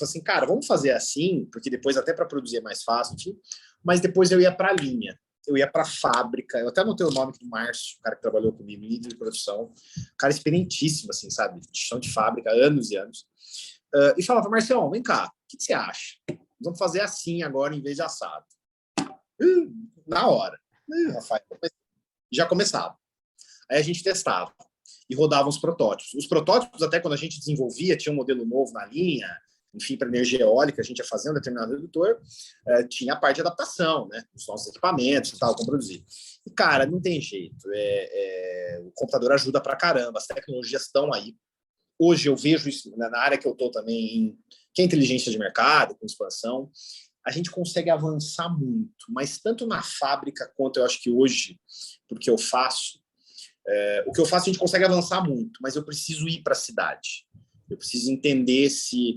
Assim, cara, vamos fazer assim, porque depois até para produzir é mais fácil. Enfim. Mas depois eu ia para a linha. Eu ia para a fábrica, eu até anotei o nome do Márcio, o cara que trabalhou comigo, líder de produção, cara experientíssimo, assim, sabe, de chão de fábrica, anos e anos, e falava, Marcião, vem cá, o que você acha? Vamos fazer assim agora em vez de assado. Na hora. Rafael, já começava. Aí a gente testava e rodava os protótipos. Os protótipos, até quando a gente desenvolvia, tinha um modelo novo na linha, enfim, para energia eólica, a gente ia fazer um determinado redutor, tinha a parte de adaptação, né, dos nossos equipamentos e tal, como produzir. E, cara, não tem jeito. O computador ajuda pra caramba, as tecnologias estão aí. Hoje eu vejo isso na área que eu estou também, que é inteligência de mercado, com expansão, a gente consegue avançar muito, mas tanto na fábrica quanto eu acho que hoje, porque eu faço, o que eu faço a gente consegue avançar muito, mas eu preciso ir para a cidade. Eu preciso entender se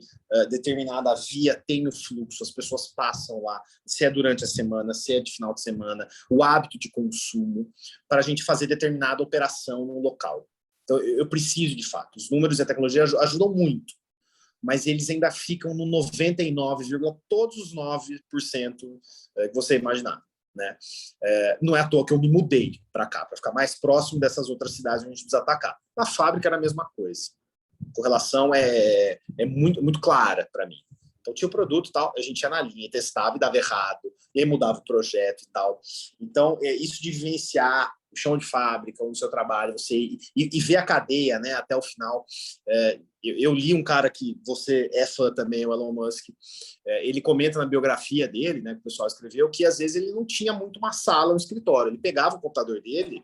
determinada via tem o fluxo, as pessoas passam lá, se é durante a semana, se é de final de semana, o hábito de consumo, para a gente fazer determinada operação no local. Então, eu preciso, de fato. Os números e a tecnologia ajudam muito, mas eles ainda ficam no 99, todos os 9% que você imaginar. Né? Não é à toa que eu me mudei para cá, para ficar mais próximo dessas outras cidades onde a gente precisa atacar. Na fábrica era a mesma coisa. A correlação é muito, muito clara para mim. Então tinha o produto e tal, a gente ia na linha, testava e dava errado, e aí mudava o projeto e tal. Então, isso de vivenciar o chão de fábrica, o seu trabalho, você e ver a cadeia, né, até o final. Eu li um cara que você é fã também, o Elon Musk, ele comenta na biografia dele, né, que o pessoal escreveu, que às vezes ele não tinha muito uma sala, um escritório. Ele pegava o computador dele,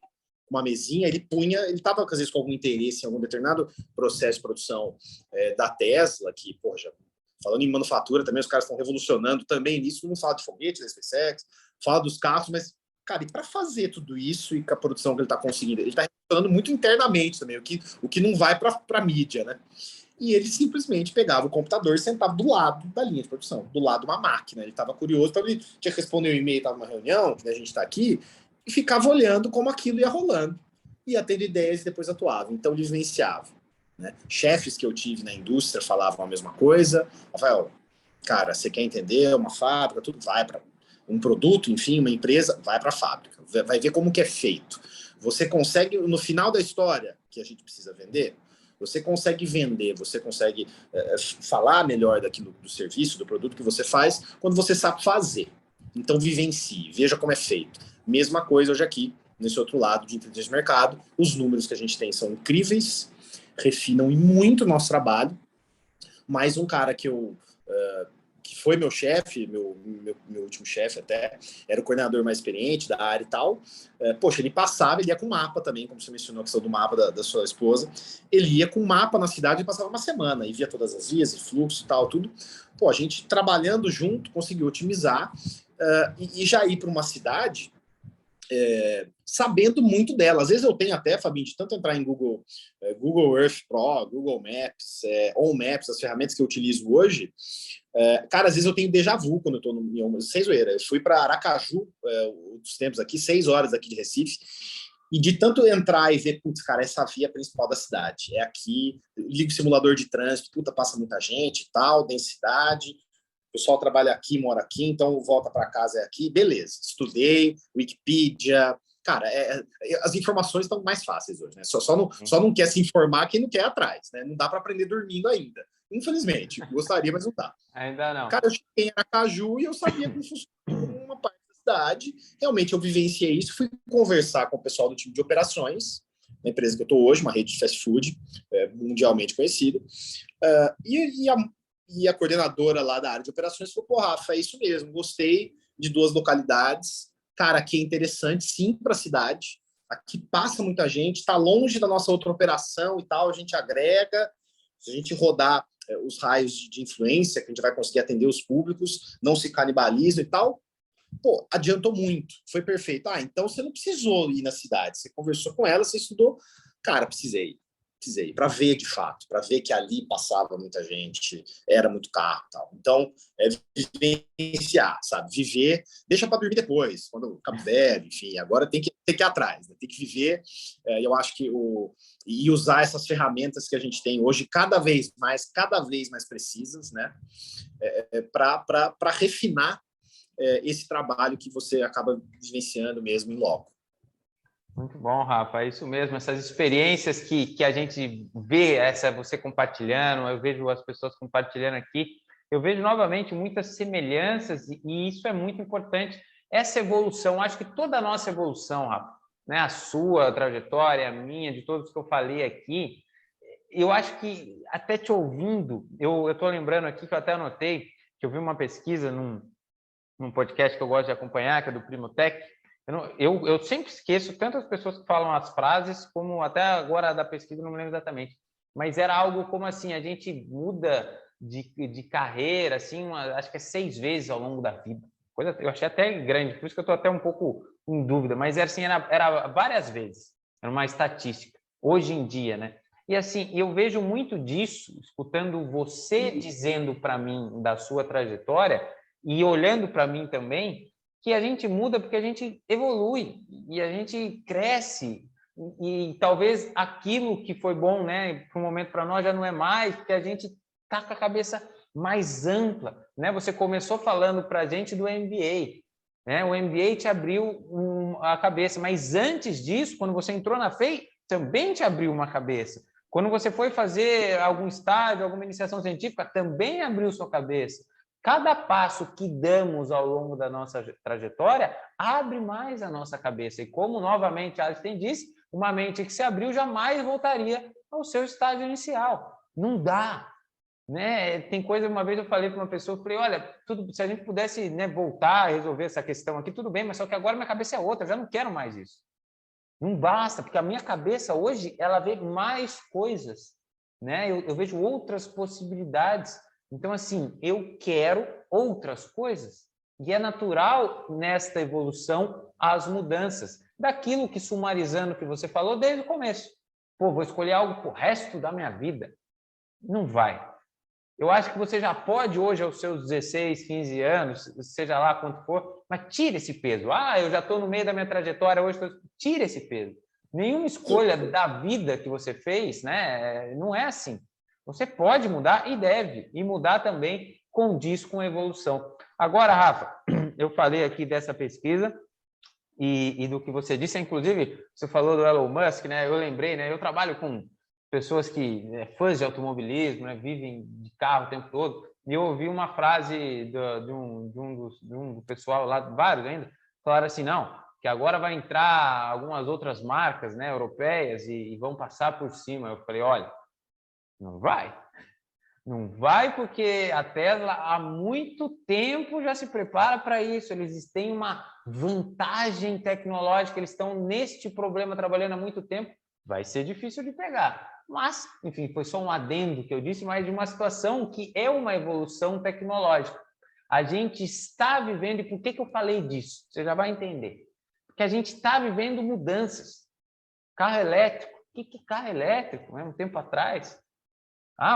uma mesinha, ele estava às vezes com algum interesse em algum determinado processo de produção da Tesla, que, poxa, falando em manufatura também, os caras estão revolucionando também nisso, não fala de foguete, da SpaceX, fala dos carros, mas, cara, e para fazer tudo isso e com a produção que ele está conseguindo, ele está revolucionando muito internamente também, o que não vai para a mídia, né? E ele simplesmente pegava o computador e sentava do lado da linha de produção, do lado de uma máquina. Ele estava curioso, ele tinha que responder um e-mail, estava numa reunião, que a gente está aqui, e ficava olhando como aquilo ia rolando. Ia tendo ideias e depois atuava. Então, ele vivenciava. Né? Chefes que eu tive na indústria falavam a mesma coisa. Rafael, cara, você quer entender uma fábrica, tudo vai para um produto, enfim, uma empresa, vai para a fábrica. Vai ver como que é feito. Você consegue, no final da história que a gente precisa vender, você consegue vender, você consegue falar melhor daquilo, do serviço, do produto que você faz, quando você sabe fazer. Então, vivencie, veja como é feito. Mesma coisa hoje aqui, nesse outro lado de inteligência de mercado. Os números que a gente tem são incríveis, refinam muito o nosso trabalho. Mais um cara que foi meu chefe, meu último chefe até, era o coordenador mais experiente da área e tal. Poxa, ele passava, ele ia com mapa também, como você mencionou a questão do mapa da sua esposa. Ele ia com mapa na cidade e passava uma semana, e via todas as vias e fluxo e tal, tudo. Pô, a gente trabalhando junto conseguiu otimizar e já ir para uma cidade sabendo muito dela. Às vezes eu tenho até, Fabinho, de tanto entrar em Google Earth Pro, Google Maps, On Maps, as ferramentas que eu utilizo hoje, cara, às vezes eu tenho déjà vu quando eu estou sem zoeira. Eu fui para Aracaju, outros tempos aqui, 6 horas aqui de Recife, e de tanto entrar e ver, putz, cara, essa via principal da cidade, é aqui, ligo o simulador de trânsito, puta, passa muita gente e tal, densidade, o pessoal trabalha aqui, mora aqui, então volta para casa é aqui, beleza, estudei, Wikipedia, cara, as informações estão mais fáceis hoje, né? Só não quer se informar quem não quer ir atrás, né? Não dá para aprender dormindo ainda, infelizmente, gostaria, mas não dá. Ainda não. Cara, eu cheguei em Aracaju e eu sabia como funcionava uma parte da cidade, realmente eu vivenciei isso, fui conversar com o pessoal do time de operações, na empresa que eu estou hoje, uma rede de fast food mundialmente conhecida, e a coordenadora lá da área de operações falou, pô, Rafa, é isso mesmo, gostei de 2 localidades, cara, aqui é interessante, sim, para a cidade, aqui passa muita gente, está longe da nossa outra operação e tal, a gente agrega, se a gente rodar os raios de influência, que a gente vai conseguir atender os públicos, não se canibalizam e tal, pô, adiantou muito, foi perfeito. Então você não precisou ir na cidade, você conversou com ela, você estudou, cara, precisei para ver de fato, para ver que ali passava muita gente, era muito carro e tal. Então, vivenciar, sabe? Viver, deixa para dormir depois, quando acaba velho, enfim, agora tem que ir atrás, né? Tem que viver. Eu acho que e usar essas ferramentas que a gente tem hoje cada vez mais precisas, né? Para refinar esse trabalho que você acaba vivenciando mesmo em loco. Muito bom, Rafa, é isso mesmo, essas experiências que a gente vê, você compartilhando, eu vejo as pessoas compartilhando aqui, eu vejo novamente muitas semelhanças e isso é muito importante, essa evolução, acho que toda a nossa evolução, Rafa, né, a sua trajetória, a minha, de todos que eu falei aqui, eu acho que até te ouvindo, eu estou lembrando aqui que eu até anotei, que eu vi uma pesquisa num podcast que eu gosto de acompanhar, que é do Primo Tech. Eu sempre esqueço tanto as pessoas que falam as frases, como até agora da pesquisa, não me lembro exatamente. Mas era algo como assim, a gente muda de carreira, assim, acho que é 6 vezes ao longo da vida. Eu achei até grande, por isso que eu estou até um pouco em dúvida. Mas era assim, era várias vezes. Era uma estatística. Hoje em dia, né? E assim, eu vejo muito disso, escutando você dizendo para mim da sua trajetória e olhando para mim também, que a gente muda porque a gente evolui e a gente cresce. E talvez aquilo que foi bom, né, para um momento para nós já não é mais, porque a gente está com a cabeça mais ampla, né? Você começou falando para a gente do MBA, né? O MBA te abriu a cabeça, mas antes disso, quando você entrou na FEI, também te abriu uma cabeça. Quando você foi fazer algum estágio, alguma iniciação científica, também abriu sua cabeça. Cada passo que damos ao longo da nossa trajetória abre mais a nossa cabeça. E como, novamente, Einstein disse, uma mente que se abriu jamais voltaria ao seu estágio inicial. Não dá. Né? Tem coisa, uma vez eu falei para uma pessoa, eu falei, olha, se a gente pudesse, né, voltar a resolver essa questão aqui, tudo bem, mas só que agora minha cabeça é outra, eu já não quero mais isso. Não basta, porque a minha cabeça hoje, ela vê mais coisas, né? Eu vejo outras possibilidades. Então, assim, eu quero outras coisas. E é natural nesta evolução as mudanças. Daquilo que, sumarizando que você falou desde o começo. Pô, vou escolher algo para o resto da minha vida. Não vai. Eu acho que você já pode hoje, aos seus 16, 15 anos, seja lá quanto for, mas tira esse peso. Ah, eu já estou no meio da minha trajetória hoje, tira esse peso. Nenhuma escolha da vida que você fez, né, não é assim. Você pode mudar e deve, e mudar também condiz com a evolução. Agora, Rafa, eu falei aqui dessa pesquisa e do que você disse, inclusive, você falou do Elon Musk, né? Eu lembrei, né? Eu trabalho com pessoas que fãs de automobilismo, né, vivem de carro o tempo todo, e eu ouvi uma frase de um do pessoal lá, vários ainda, falaram assim, não, que agora vai entrar algumas outras marcas, né, europeias e vão passar por cima. Eu falei, olha, não vai. Não vai porque a Tesla há muito tempo já se prepara para isso. Eles têm uma vantagem tecnológica, eles estão neste problema trabalhando há muito tempo. Vai ser difícil de pegar. Mas, enfim, foi só um adendo que eu disse, mas de uma situação que é uma evolução tecnológica. A gente está vivendo, e por que eu falei disso? Você já vai entender. Porque a gente está vivendo mudanças. Carro elétrico. O que é carro elétrico? Um tempo atrás.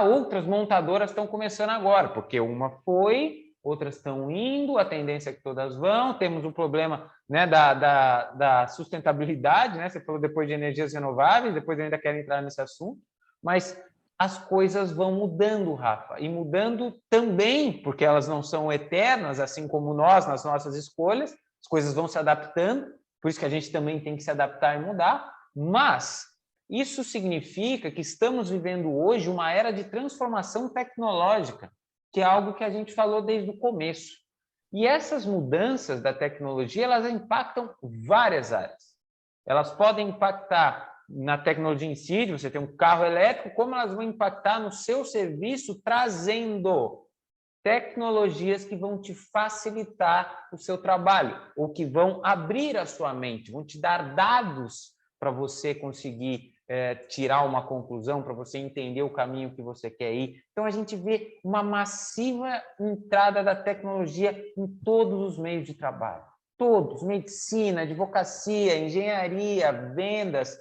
Outras montadoras estão começando agora, porque uma foi, outras estão indo, a tendência é que todas vão, temos um problema, né, da sustentabilidade, né? Você falou depois de energias renováveis, depois eu ainda quero entrar nesse assunto, mas as coisas vão mudando, Rafa, e mudando também, porque elas não são eternas, assim como nós, nas nossas escolhas, as coisas vão se adaptando, por isso que a gente também tem que se adaptar e mudar, mas isso significa que estamos vivendo hoje uma era de transformação tecnológica, que é algo que a gente falou desde o começo. E essas mudanças da tecnologia, elas impactam várias áreas. Elas podem impactar na tecnologia em si, de você ter um carro elétrico, como elas vão impactar no seu serviço, trazendo tecnologias que vão te facilitar o seu trabalho, ou que vão abrir a sua mente, vão te dar dados para você conseguir tirar uma conclusão, para você entender o caminho que você quer ir. Então, a gente vê uma massiva entrada da tecnologia em todos os meios de trabalho. Todos, medicina, advocacia, engenharia, vendas,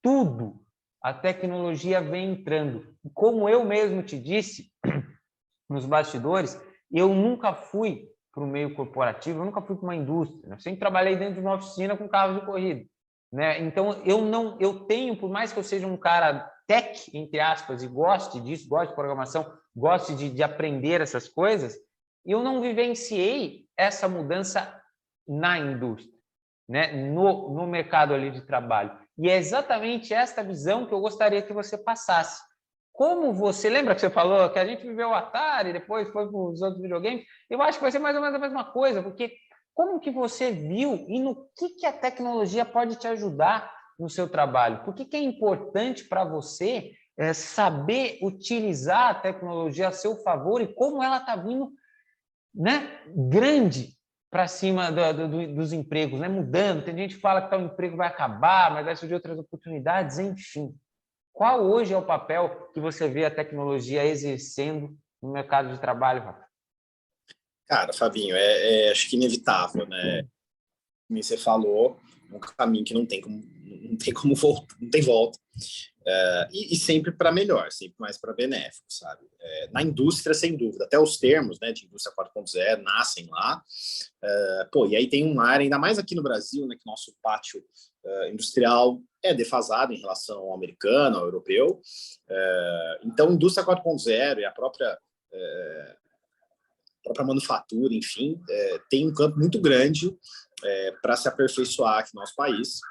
tudo. A tecnologia vem entrando. Como eu mesmo te disse, nos bastidores, eu nunca fui para o meio corporativo, eu nunca fui para uma indústria. Eu sempre trabalhei dentro de uma oficina com carros de corrida. Né? Então, eu tenho, por mais que eu seja um cara tech, entre aspas, e goste disso, goste de programação, goste de aprender essas coisas, eu não vivenciei essa mudança na indústria, né? no mercado ali de trabalho. E é exatamente esta visão que eu gostaria que você passasse. Como você... Lembra que você falou que a gente viveu o Atari, depois foi para os outros videogames? Eu acho que vai ser mais ou menos a mesma coisa, porque como que você viu e no que a tecnologia pode te ajudar no seu trabalho? Por que é importante para você saber utilizar a tecnologia a seu favor e como ela está vindo, né, grande para cima dos empregos, né, mudando? Tem gente que fala que tal emprego vai acabar, mas vai surgir outras oportunidades, enfim. Qual hoje é o papel que você vê a tecnologia exercendo no mercado de trabalho, Rafa? Cara, Fabinho, acho que inevitável, né? Como você falou, é um caminho que não tem como volta, não tem volta. E sempre para melhor, sempre mais para benéfico, sabe? Na indústria, sem dúvida, até os termos, né, de indústria 4.0 nascem lá. E aí tem uma área, ainda mais aqui no Brasil, né, que nosso pátio industrial é defasado em relação ao americano, ao europeu. Então, indústria 4.0 e a própria manufatura, enfim, tem um campo muito grande para se aperfeiçoar aqui no nosso país.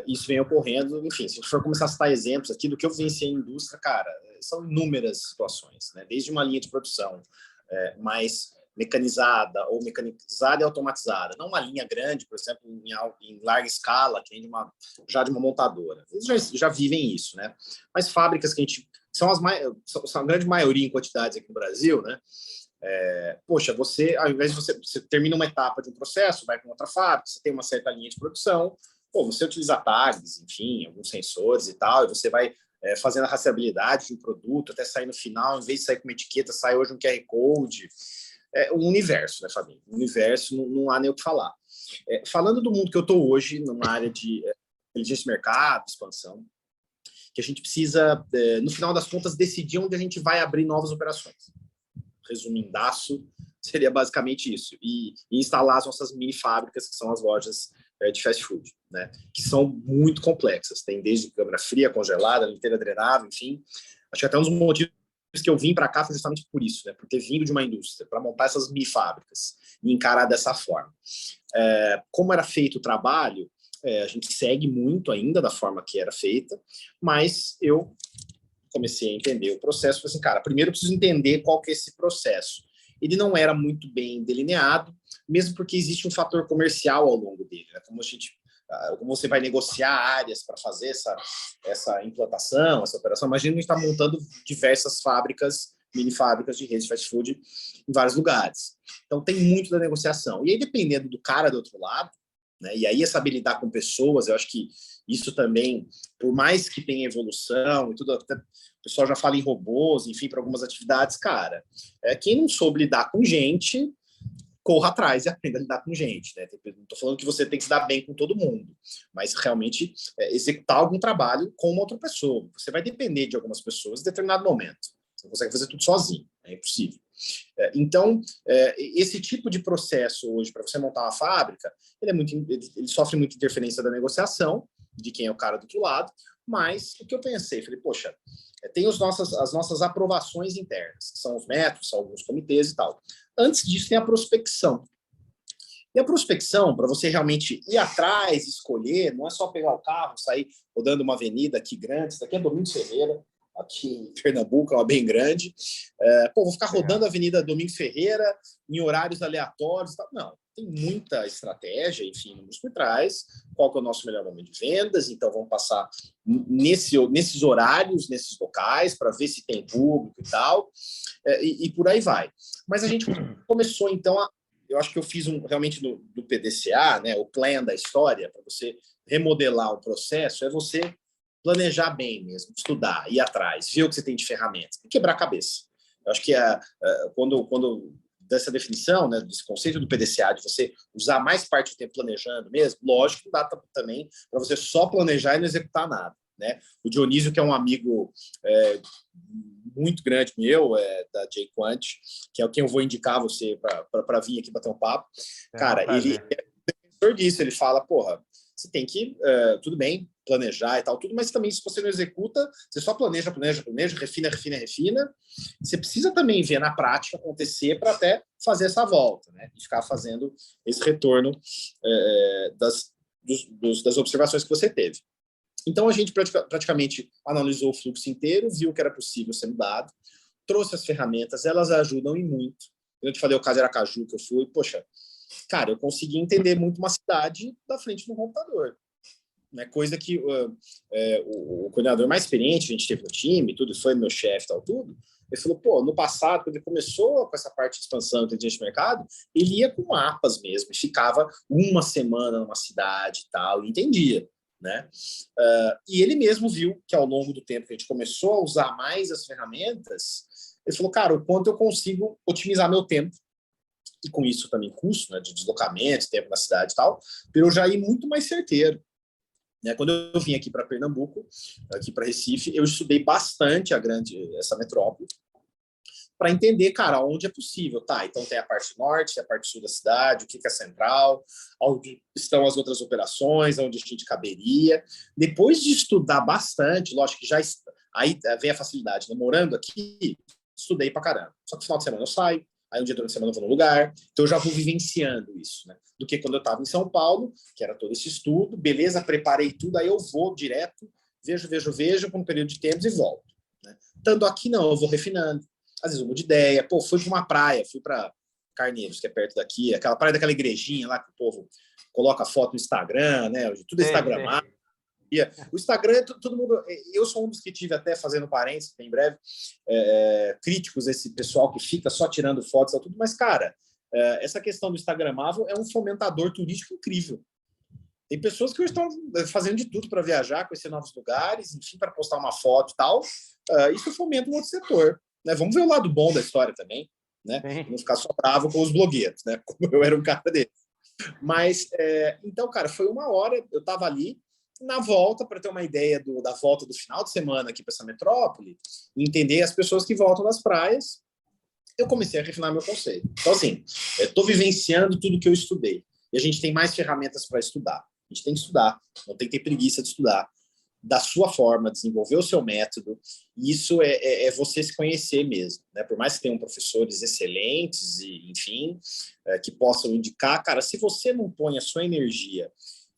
Isso vem ocorrendo, enfim, se a gente for começar a citar exemplos aqui do que eu vivenciei em indústria, cara, são inúmeras situações, né? Desde uma linha de produção mais mecanizada ou mecanizada e automatizada, não uma linha grande, por exemplo, em larga escala, que vem já de uma montadora. Eles já vivem isso, né? Mas fábricas que são a grande maioria em quantidades aqui no Brasil, né? Você, ao invés de você termina uma etapa de um processo, vai para outra fábrica, você tem uma certa linha de produção, você utiliza tags, enfim, alguns sensores e tal, e você vai fazendo a rastreabilidade de um produto até sair no final, em vez de sair com uma etiqueta, sai hoje um QR Code. Um universo, né, Fabinho? Um universo, não há nem o que falar. Falando do mundo que eu estou hoje, numa área de inteligência de mercado, expansão, que a gente precisa, no final das contas, decidir onde a gente vai abrir novas operações. Resumindaço, seria basicamente isso. E instalar as nossas mini fábricas, que são as lojas de fast food, né? Que são muito complexas. Tem desde câmara fria, congelada, liteira drenável, enfim. Acho que até um dos motivos que eu vim para cá foi justamente por isso, né? Por ter vindo de uma indústria, para montar essas mini fábricas e encarar dessa forma. Como era feito o trabalho, a gente segue muito ainda da forma que era feita, mas eu comecei a entender o processo. Falei assim, cara, primeiro eu preciso entender qual que é esse processo. Ele não era muito bem delineado, mesmo porque existe um fator comercial ao longo dele, né? Como você vai negociar áreas para fazer essa implantação, essa operação. Imagina a gente está montando diversas fábricas, mini fábricas de rede de fast food em vários lugares. Então tem muito da negociação. E aí, dependendo do cara do outro lado, né, e aí é saber lidar com pessoas, eu acho que isso também, por mais que tenha evolução e tudo, até o pessoal já fala em robôs, enfim, para algumas atividades, cara, quem não soube lidar com gente, corra atrás e aprenda a lidar com gente, né? Não estou falando que você tem que se dar bem com todo mundo, mas realmente executar algum trabalho com uma outra pessoa. Você vai depender de algumas pessoas em determinado momento. Você não consegue fazer tudo sozinho, é impossível. Então, esse tipo de processo hoje, para você montar uma fábrica, ele sofre muita interferência da negociação, de quem é o cara do outro lado, mas o que eu pensei, falei, poxa, tem as nossas aprovações internas, que são os métodos, são alguns comitês e tal. Antes disso, tem a prospecção. E a prospecção, para você realmente ir atrás, escolher, não é só pegar o carro, sair rodando uma avenida aqui grande, isso daqui é Domingos Ferreira, aqui em Pernambuco, é uma bem grande. Vou ficar rodando a Avenida Domingos Ferreira em horários aleatórios. Tal. Não, tem muita estratégia, enfim, números por trás. Qual que é o nosso melhor momento de vendas? Então, vamos passar nesses horários, nesses locais, para ver se tem público e tal. E por aí vai. Mas a gente começou, então, eu acho que eu fiz realmente do PDCA, né, o plan da história, para você remodelar o processo, é você planejar bem mesmo, estudar, ir atrás, ver o que você tem de ferramentas, e quebrar a cabeça. Eu acho que quando dessa definição, né, desse conceito do PDCA, de você usar mais parte do tempo planejando mesmo, lógico que dá também para você só planejar e não executar nada. Né? O Dionísio, que é um amigo muito grande meu, da J-Quant, que é quem eu vou indicar você para vir aqui bater um papo. Cara, ele é professor disso, ele fala, porra, você tem que, tudo bem, planejar e tal, tudo, mas também se você não executa, você só planeja, refina, você precisa também ver na prática acontecer para até fazer essa volta, né? E ficar fazendo esse retorno das observações que você teve. Então, a gente praticamente analisou o fluxo inteiro, viu que era possível ser mudado, trouxe as ferramentas, elas ajudam e muito. Eu te falei o caso de Aracaju que eu fui, poxa, cara, eu consegui entender muito uma cidade da frente do computador. Né? Coisa que o coordenador mais experiente que a gente teve no time, tudo, foi meu chefe e tal, tudo, ele falou, pô, no passado, quando ele começou com essa parte de expansão de inteligência de mercado, ele ia com mapas mesmo, e ficava uma semana numa cidade e tal, e entendia. Né? E ele mesmo viu que ao longo do tempo que a gente começou a usar mais as ferramentas, ele falou, cara, o quanto eu consigo otimizar meu tempo, e com isso também custo, né, de deslocamento, tempo na cidade e tal, para eu já ir muito mais certeiro. Né? Quando eu vim aqui para Pernambuco, aqui para Recife, eu estudei bastante essa metrópole, para entender, cara, onde é possível. Tá, então tem a parte norte, a parte sul da cidade, o que é central, onde estão as outras operações, onde a gente caberia. Depois de estudar bastante, lógico que já aí vem a facilidade, né? Morando aqui, estudei pra caramba. Só que no final de semana eu saio, aí um dia durante a semana eu vou no lugar, então eu já vou vivenciando isso, né? Do que quando eu estava em São Paulo, que era todo esse estudo, beleza, preparei tudo, aí eu vou direto, vejo por um período de tempo e volto. Né? Estando aqui, não, eu vou refinando. Às vezes eu mudo de ideia. Pô, fui para uma praia, fui para Carneiros, que é perto daqui, aquela praia daquela igrejinha lá que o povo coloca foto no Instagram, né? Tudo é instagramado. O Instagram, todo mundo... Eu sou um dos que tive até, fazendo parênteses, em breve, críticos esse pessoal que fica só tirando fotos e tudo, mas, cara, essa questão do instagramável é um fomentador turístico incrível. Tem pessoas que estão fazendo de tudo para viajar, conhecer novos lugares, enfim, para postar uma foto e tal. Isso fomenta um outro setor. Né? Vamos ver o lado bom da história também, né? Não ficar só bravo com os blogueiros, né? Como eu era um cara dele. Mas, então, cara, foi uma hora, eu estava ali, na volta, para ter uma ideia da volta do final de semana aqui para essa metrópole, entender as pessoas que voltam das praias, eu comecei a refinar meu conceito. Então, assim, estou vivenciando tudo que eu estudei. E a gente tem mais ferramentas para estudar. A gente tem que estudar, não tem que ter preguiça de estudar. Da sua forma, desenvolver o seu método, e isso é você se conhecer mesmo, né? Por mais que tenham professores excelentes, e, enfim, que possam indicar, cara, se você não põe a sua energia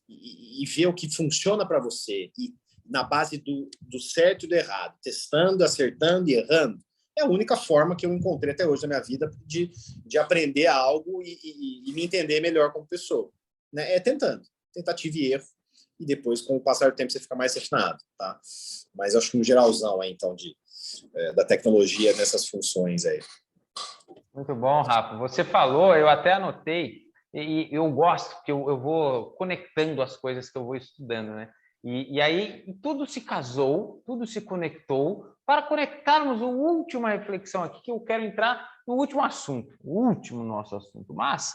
e vê o que funciona para você, e na base do certo e do errado, testando, acertando e errando, é a única forma que eu encontrei até hoje na minha vida de aprender algo e me entender melhor como pessoa. Né? É tentativa e erro. E depois, com o passar do tempo, você fica mais refinado, tá? Mas eu acho que um geralzão aí, então, da tecnologia nessas funções aí. Muito bom, Rafa. Você falou, eu até anotei, e eu gosto, porque eu vou conectando as coisas que eu vou estudando, né? E aí tudo se casou, tudo se conectou, para conectarmos a última reflexão aqui, que eu quero entrar no último assunto, o último nosso assunto. Mas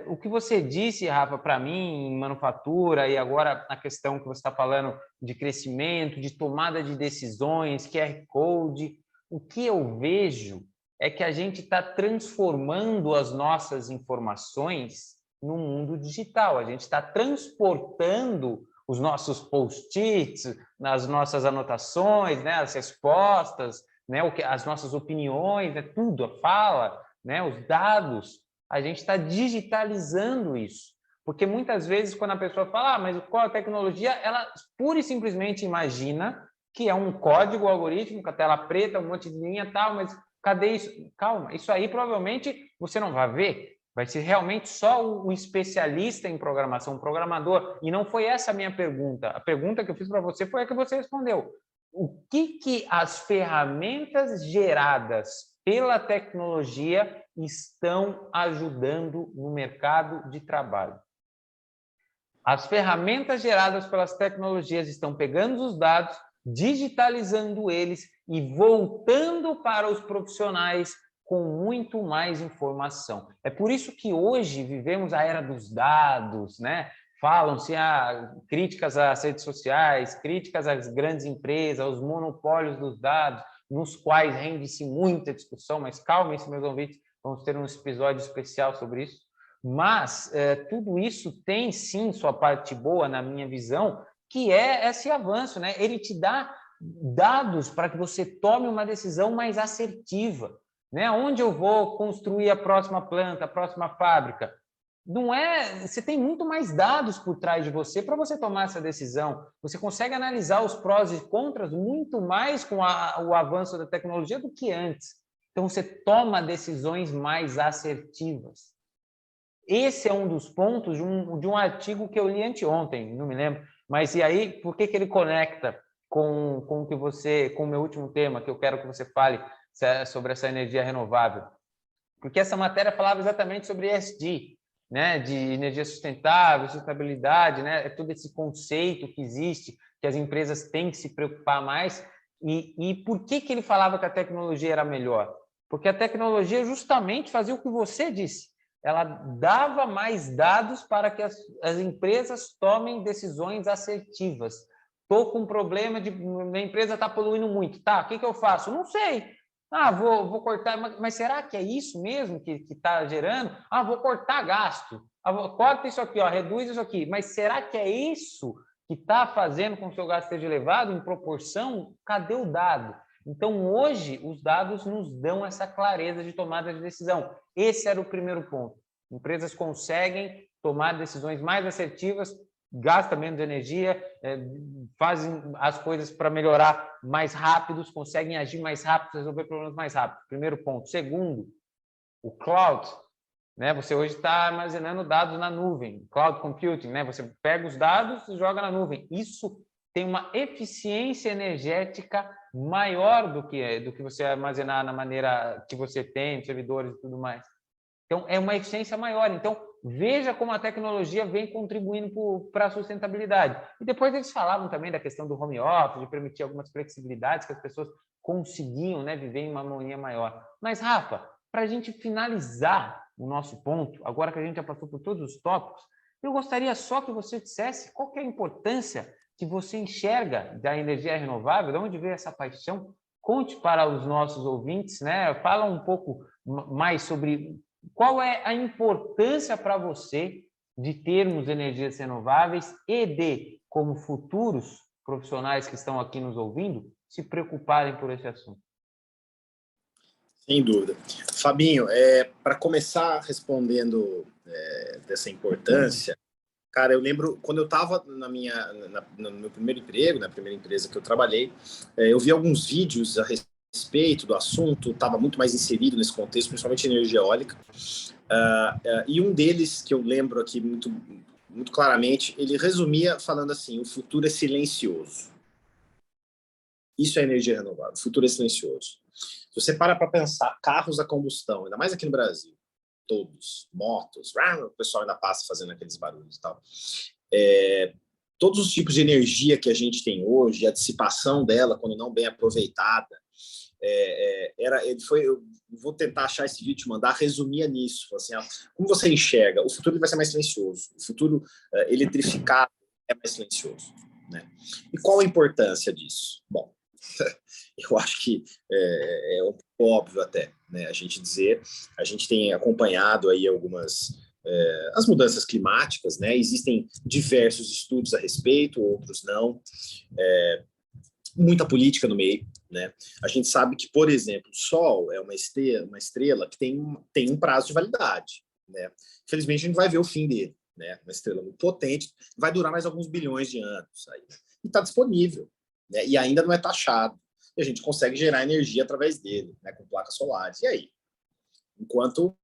o que você disse, Rafa, para mim, em manufatura, e agora a questão que você está falando de crescimento, de tomada de decisões, QR Code, o que eu vejo é que a gente está transformando as nossas informações no mundo digital. A gente está transportando os nossos post-its, nas nossas anotações, né, as respostas, né, as nossas opiniões, né, tudo, a fala, né, os dados. A gente está digitalizando isso. Porque muitas vezes, quando a pessoa fala, mas qual a tecnologia, ela pura e simplesmente imagina que é um código algoritmo, com a tela preta, um monte de linha e tal, mas cadê isso? Calma, isso aí provavelmente você não vai ver. Vai ser realmente só o especialista em programação, o programador. E não foi essa a minha pergunta. A pergunta que eu fiz para você foi a que você respondeu. O que as ferramentas geradas pela tecnologia estão ajudando no mercado de trabalho? As ferramentas geradas pelas tecnologias estão pegando os dados, digitalizando eles e voltando para os profissionais com muito mais informação. É por isso que hoje vivemos a era dos dados, né? Falam-se críticas às redes sociais, críticas às grandes empresas, aos monopólios dos dados, nos quais rende-se muita discussão, mas calmem-se, meus ouvintes, vamos ter um episódio especial sobre isso. Mas tudo isso tem, sim, sua parte boa, na minha visão, que é esse avanço, né? Ele te dá dados para que você tome uma decisão mais assertiva, né? Onde eu vou construir a próxima planta, a próxima fábrica? Não é, você tem muito mais dados por trás de você para você tomar essa decisão. Você consegue analisar os prós e contras muito mais com o avanço da tecnologia do que antes. Então você toma decisões mais assertivas. Esse é um dos pontos de um artigo que eu li anteontem, não me lembro. Mas e aí, por que ele conecta com o que você, com o meu último tema, que eu quero que você fale sobre essa energia renovável? Porque essa matéria falava exatamente sobre ESG, né, de energia sustentável, sustentabilidade, né, é todo esse conceito que existe, que as empresas têm que se preocupar mais. E por que ele falava que a tecnologia era melhor? Porque a tecnologia justamente fazia o que você disse. ela dava mais dados para que as empresas tomem decisões assertivas. Estou com um problema de minha empresa está poluindo muito. Tá, o que eu faço? Não sei. Ah, vou cortar, mas será que é isso mesmo que está gerando? Ah, vou cortar gasto. Ah, corta isso aqui, ó, reduz isso aqui. Mas será que é isso que está fazendo com que o seu gasto esteja elevado em proporção? Cadê o dado? Então, hoje, os dados nos dão essa clareza de tomada de decisão. Esse era o primeiro ponto. Empresas conseguem tomar decisões mais assertivas, gastam menos energia, fazem as coisas para melhorar mais rápidos, conseguem agir mais rápido, resolver problemas mais rápido. Primeiro ponto. Segundo, o cloud. Né? Você hoje está armazenando dados na nuvem, cloud computing, né? Você pega os dados e joga na nuvem. Isso tem uma eficiência energética maior do que você armazenar na maneira que você tem, servidores e tudo mais. Então, é uma eficiência maior. Então, veja como a tecnologia vem contribuindo para a sustentabilidade. E depois eles falavam também da questão do home office, de permitir algumas flexibilidades que as pessoas conseguiam, né, viver em uma harmonia maior. Mas, Rafa, para a gente finalizar o nosso ponto, agora que a gente já passou por todos os tópicos, eu gostaria só que você dissesse qual que é a importância que você enxerga da energia renovável, de onde veio essa paixão. Conte para os nossos ouvintes, né? Fala um pouco mais sobre qual é a importância para você de termos energias renováveis e de, como futuros profissionais que estão aqui nos ouvindo, se preocuparem por esse assunto. Sem dúvida. Fabinho, para começar respondendo dessa importância, cara, eu lembro quando eu estava no meu primeiro emprego, na primeira empresa que eu trabalhei, eu vi alguns vídeos a respeito do assunto, estava muito mais inserido nesse contexto, principalmente energia eólica, e um deles que eu lembro aqui muito, muito claramente, ele resumia falando assim: o futuro é silencioso. Isso é energia renovável, o futuro é silencioso. Se você para pensar, carros a combustão, ainda mais aqui no Brasil, todos, motos, o pessoal ainda passa fazendo aqueles barulhos e tal. Todos os tipos de energia que a gente tem hoje, a dissipação dela, quando não bem aproveitada, eu vou tentar achar esse vídeo e mandar, resumia nisso, assim, como você enxerga, o futuro vai ser mais silencioso, o futuro eletrificado é mais silencioso, né? E qual a importância disso? Bom, eu acho que é um pouco óbvio até, né? A gente tem acompanhado aí as mudanças climáticas, né? Existem diversos estudos a respeito, outros não, muita política no meio, né? A gente sabe que, por exemplo, o Sol é uma estrela que tem um prazo de validade, né? Infelizmente, a gente vai ver o fim dele, né? Uma estrela muito potente, vai durar mais alguns bilhões de anos aí, e está disponível, né? E ainda não é taxado. E a gente consegue gerar energia através dele, né? Com placas solares. E aí? Enquanto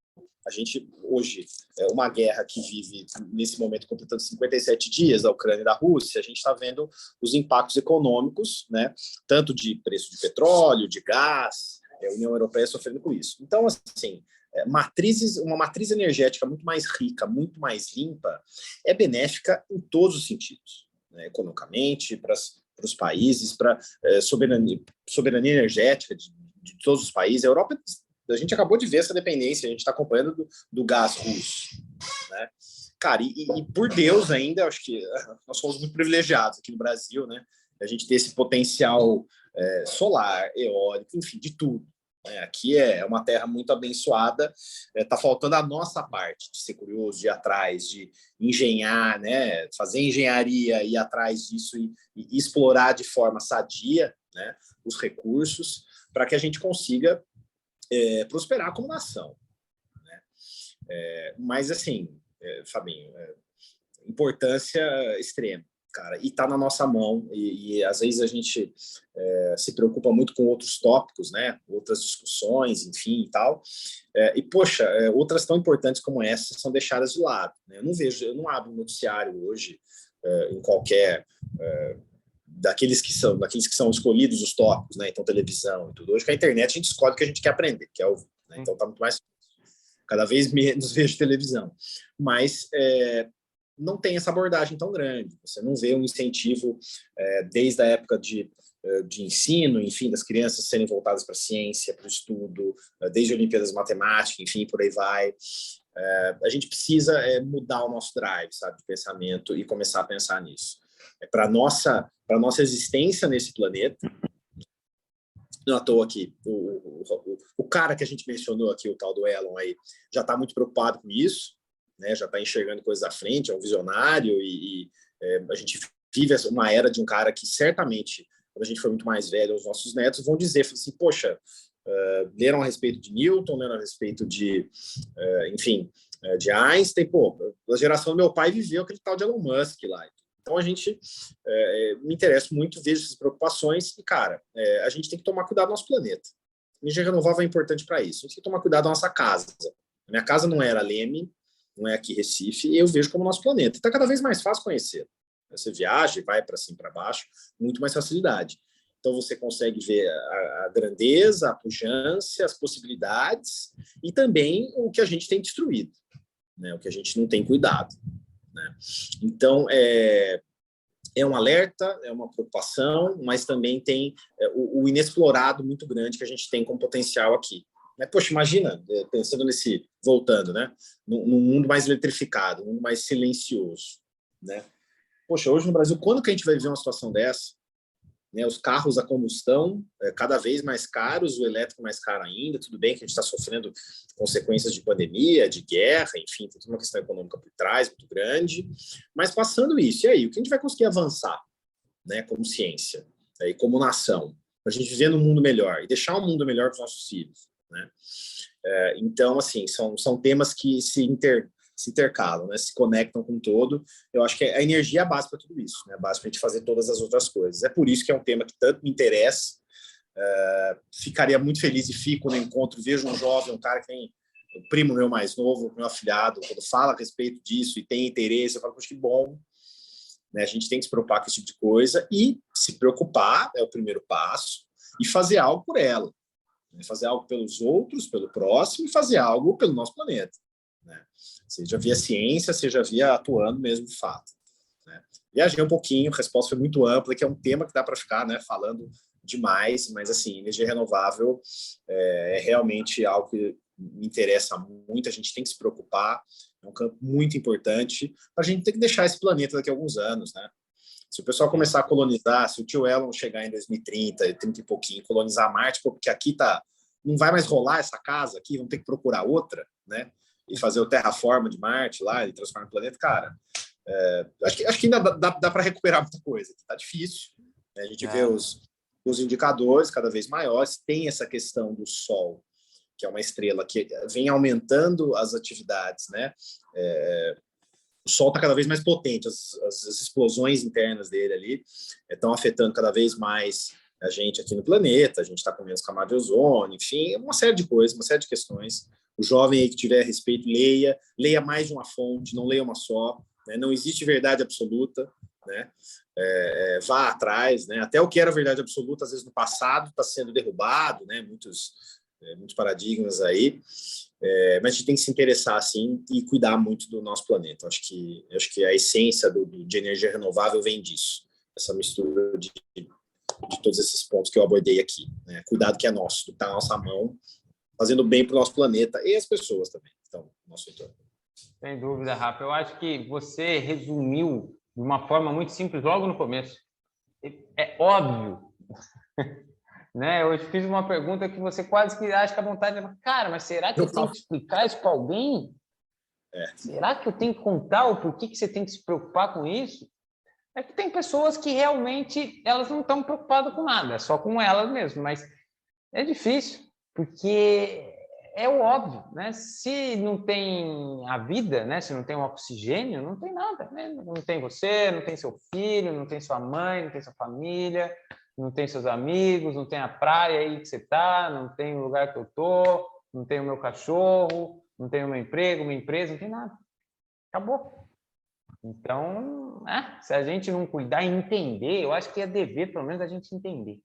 a gente, hoje, uma guerra que vive, nesse momento, completando 57 dias, da Ucrânia e da Rússia, a gente está vendo os impactos econômicos, né? Tanto de preço de petróleo, de gás, a União Europeia sofrendo com isso. Então, assim, uma matriz energética muito mais rica, muito mais limpa, é benéfica em todos os sentidos, né? Economicamente, para os países, para soberania energética de todos os países. A Europa, a gente acabou de ver essa dependência, a gente está acompanhando do gás russo, né? Cara, e por Deus ainda, acho que nós somos muito privilegiados aqui no Brasil, né? A gente ter esse potencial solar, eólico, enfim, de tudo. Aqui é uma terra muito abençoada, está faltando a nossa parte de ser curioso, de ir atrás, de engenhar, né? Fazer engenharia, ir atrás disso e explorar de forma sadia, né? Os recursos para que a gente consiga prosperar como nação, né? Mas assim, Fabinho, importância extrema, cara, e está na nossa mão, e às vezes a gente se preocupa muito com outros tópicos, né? Outras discussões, enfim, e tal, e poxa, outras tão importantes como essa são deixadas de lado, né? Eu não abro um noticiário hoje em qualquer daqueles que são escolhidos os tópicos, né? Então, televisão e tudo. Hoje, com a internet, a gente escolhe o que a gente quer aprender, que é ouvir, né? Então, tá muito mais cada vez menos vejo televisão. Mas não tem essa abordagem tão grande. Você não vê um incentivo desde a época de ensino, enfim, das crianças serem voltadas para a ciência, para o estudo, desde Olimpíadas de Matemática, enfim, por aí vai. A gente precisa mudar o nosso drive, sabe, de pensamento e começar a pensar nisso. Para nossa existência nesse planeta, não à toa aqui, o cara que a gente mencionou aqui, o tal do Elon aí, já está muito preocupado com isso, né? Já está enxergando coisas à frente, é um visionário a gente vive uma era de um cara que certamente, quando a gente for muito mais velho, os nossos netos vão dizer assim, poxa, leram a respeito de Newton, leram a respeito de, enfim, de Einstein, pô, a geração do meu pai viveu aquele tal de Elon Musk lá. Então, a gente me interessa muito, vejo essas preocupações e, cara, a gente tem que tomar cuidado do nosso planeta. A energia renovável é importante para isso. A gente tem que tomar cuidado da nossa casa. A minha casa não era Leme, não é aqui Recife, e eu vejo como nosso planeta. Está cada vez mais fácil conhecer. Você viaja e vai para cima e para baixo, muito mais facilidade. Então, você consegue ver a grandeza, a pujança, as possibilidades e também o que a gente tem destruído, né? O que a gente não tem cuidado. Né? Então, é um alerta, é uma preocupação, mas também tem o inexplorado muito grande que a gente tem como potencial aqui. Poxa, imagina, pensando voltando, né? Num mundo mais eletrificado, num mundo mais silencioso. Né? Poxa, hoje no Brasil, quando que a gente vai viver uma situação dessa? Né, os carros a combustão cada vez mais caros, o elétrico mais caro ainda. Tudo bem que a gente está sofrendo consequências de pandemia, de guerra, enfim, tem uma questão econômica por trás muito grande. Mas passando isso, e aí? O que a gente vai conseguir avançar, né, como ciência e como nação, para a gente viver num mundo melhor e deixar um mundo melhor para os nossos filhos? Né? Então, assim, são temas que se intercalam, né? Se conectam com todo. Eu acho que a energia é a base para tudo isso, né? A base para a gente fazer todas as outras coisas. É por isso que é um tema que tanto me interessa. Ficaria muito feliz e fico no encontro, vejo um jovem, um cara que tem um primo meu mais novo, meu afilhado, quando fala a respeito disso e tem interesse, eu falo, poxa, que bom. Né? A gente tem que se preocupar com esse tipo de coisa e se preocupar é o primeiro passo e fazer algo por ela. Né? Fazer algo pelos outros, pelo próximo e fazer algo pelo nosso planeta. Né? Seja via ciência, seja via atuando mesmo de fato. Né? Viajei um pouquinho, a resposta foi muito ampla, que é um tema que dá para ficar, né, falando demais, mas assim, energia renovável é realmente algo que me interessa muito, a gente tem que se preocupar, é um campo muito importante, a gente tem que deixar esse planeta daqui a alguns anos, né? Se o pessoal começar a colonizar, se o tio Elon chegar em 2030, 30 e pouquinho, colonizar Marte, porque aqui não vai mais rolar essa casa aqui, vamos ter que procurar outra, né? E fazer o terraforma de Marte lá e transformar no planeta, cara, acho que ainda dá para recuperar muita coisa. Está difícil. Né? A gente vê os indicadores cada vez maiores. Tem essa questão do Sol, que é uma estrela que vem aumentando as atividades. Né? O Sol está cada vez mais potente. As explosões internas dele ali estão afetando cada vez mais a gente aqui no planeta. A gente está com menos camada de ozônio, enfim, uma série de coisas, uma série de questões. O jovem aí que tiver a respeito, leia mais de uma fonte, não leia uma só. Né? Não existe verdade absoluta. Né? Vá atrás. Né? Até o que era verdade absoluta, às vezes no passado, está sendo derrubado, né? Muitos paradigmas aí. Mas a gente tem que se interessar, assim, e cuidar muito do nosso planeta. Acho que a essência de energia renovável vem disso. Essa mistura de todos esses pontos que eu abordei aqui. Né? Cuidado que é nosso, está na nossa mão, fazendo bem para o nosso planeta e as pessoas também. Então, nosso entorno. Sem dúvida, Rafa. Eu acho que você resumiu de uma forma muito simples logo no começo. É óbvio. Né? Eu fiz uma pergunta que você quase que acha que a vontade de... Cara, mas será que eu tenho que explicar isso para alguém? Será que eu tenho que contar o porquê que você tem que se preocupar com isso? É que tem pessoas que realmente elas não estão preocupadas com nada, é só com elas mesmo, mas é difícil, porque é o óbvio, né? Se não tem a vida, né? Se não tem o oxigênio, não tem nada, né? Não tem você, não tem seu filho, não tem sua mãe, não tem sua família, não tem seus amigos, não tem a praia aí que você está, não tem o lugar que eu tô, não tem o meu cachorro, não tem o meu emprego, minha empresa, não tem nada. Acabou. Então, se a gente não cuidar e entender, eu acho que é dever, pelo menos, a gente entender.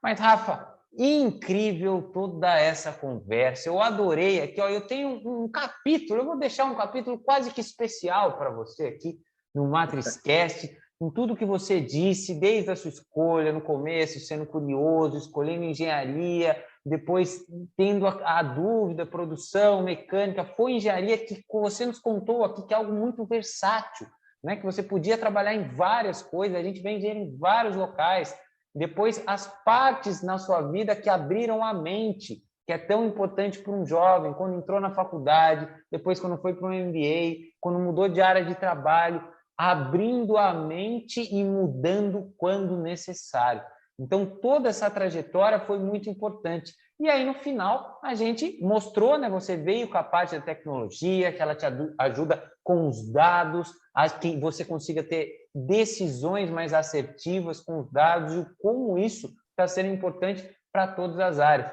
Mas, Rafa, incrível toda essa conversa. Eu adorei aqui. Ó, eu tenho um capítulo, eu vou deixar um capítulo quase que especial para você aqui no MatrizCast, em tudo que você disse, desde a sua escolha, no começo, sendo curioso, escolhendo engenharia, depois tendo a dúvida, produção, mecânica, foi engenharia que você nos contou aqui, que é algo muito versátil, né? Que você podia trabalhar em várias coisas, a gente vê engenheiro em vários locais. Depois, as partes na sua vida que abriram a mente, que é tão importante para um jovem, quando entrou na faculdade, depois quando foi para um MBA, quando mudou de área de trabalho, abrindo a mente e mudando quando necessário. Então, toda essa trajetória foi muito importante. E aí, no final, a gente mostrou, né? Você veio com a parte da tecnologia, que ela te ajuda com os dados, a que você consiga ter decisões mais assertivas com os dados e como isso está sendo importante para todas as áreas.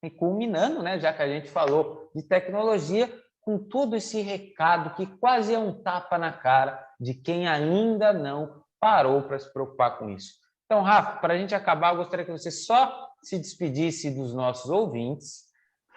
E culminando, né, já que a gente falou de tecnologia, com todo esse recado que quase é um tapa na cara de quem ainda não parou para se preocupar com isso. Então, Rafa, para a gente acabar, eu gostaria que você só se despedisse dos nossos ouvintes,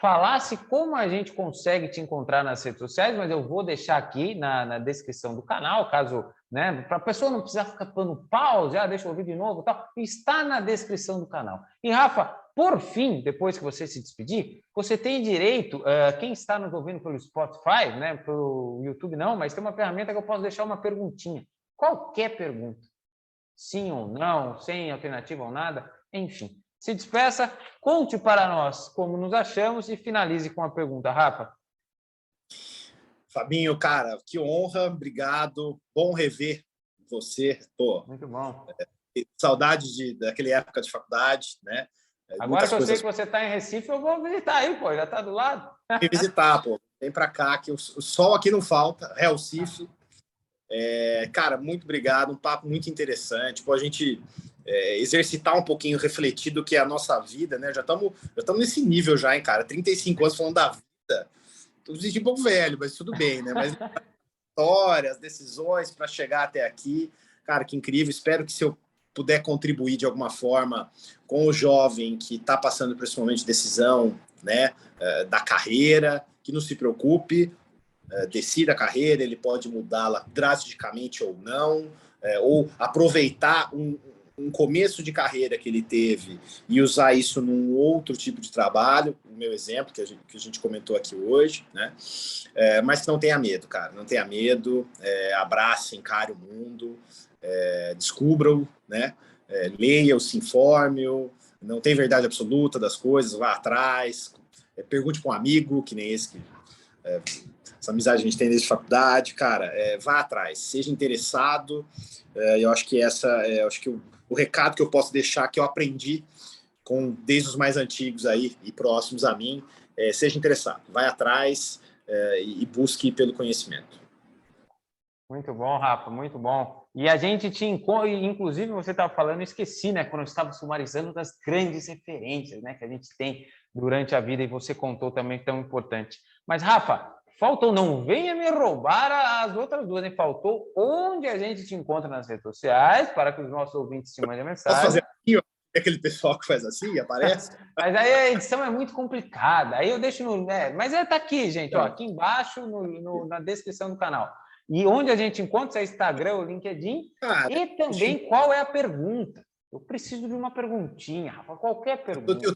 falasse como a gente consegue te encontrar nas redes sociais, mas eu vou deixar aqui na descrição do canal, caso, né, para a pessoa não precisar ficar dando pause, deixa eu ouvir de novo, tal, está na descrição do canal. E, Rafa, por fim, depois que você se despedir, você tem direito, quem está nos ouvindo pelo Spotify, né, pelo YouTube não, mas tem uma ferramenta que eu posso deixar uma perguntinha, qualquer pergunta, sim ou não, sem alternativa ou nada, enfim. Se despeça, conte para nós como nos achamos e finalize com a pergunta, Rafa. Fabinho, cara, que honra, obrigado, bom rever você. Pô, muito bom. Saudade daquela época de faculdade, né? Agora que eu sei que você está em Recife, eu vou visitar aí, pô, já está do lado. Vem visitar, pô, vem para cá, que o sol aqui não falta, Recife. Cara, muito obrigado, um papo muito interessante. Pô, a gente exercitar um pouquinho, refletir do que é a nossa vida, né? Já estamos nesse nível já, hein, cara? 35 anos falando da vida. Tô me sentindo um pouco velho, mas tudo bem, né? Mas histórias, decisões para chegar até aqui. Cara, que incrível. Espero que se eu puder contribuir de alguma forma com o jovem que está passando por esse momento de decisão, né, da carreira, que não se preocupe, decida a carreira, ele pode mudá-la drasticamente ou não, ou aproveitar um começo de carreira que ele teve e usar isso num outro tipo de trabalho, o meu exemplo, que a gente comentou aqui hoje, né? Mas que não tenha medo, cara, não tenha medo, abrace, encare o mundo, descubra-o, né? Leia-o, se informe-o, não tem verdade absoluta das coisas, vá atrás, pergunte para um amigo, que nem esse que... essa amizade a gente tem desde a faculdade, cara, vá atrás, seja interessado. Eu acho que acho que o recado que eu posso deixar, que eu aprendi desde os mais antigos aí e próximos a mim, seja interessado, vai atrás e busque pelo conhecimento. Muito bom, Rafa, muito bom. E a gente te encontra, inclusive você estava falando, eu esqueci, né, quando eu estava sumarizando das grandes referências, né, que a gente tem durante a vida e você contou também, tão importante. Mas, Rafa, faltou, não venha me roubar as outras duas, né? Faltou onde a gente te encontra nas redes sociais, para que os nossos ouvintes te mandem mensagem. Posso fazer assim, ó? Aquele pessoal que faz assim e aparece? Mas aí a edição é muito complicada, aí eu deixo no... mas está aqui, gente, ó, aqui embaixo na descrição do canal. E onde a gente encontra é o Instagram, o LinkedIn, e também qual é a pergunta. Eu preciso de uma perguntinha, Rafa, qualquer pergunta.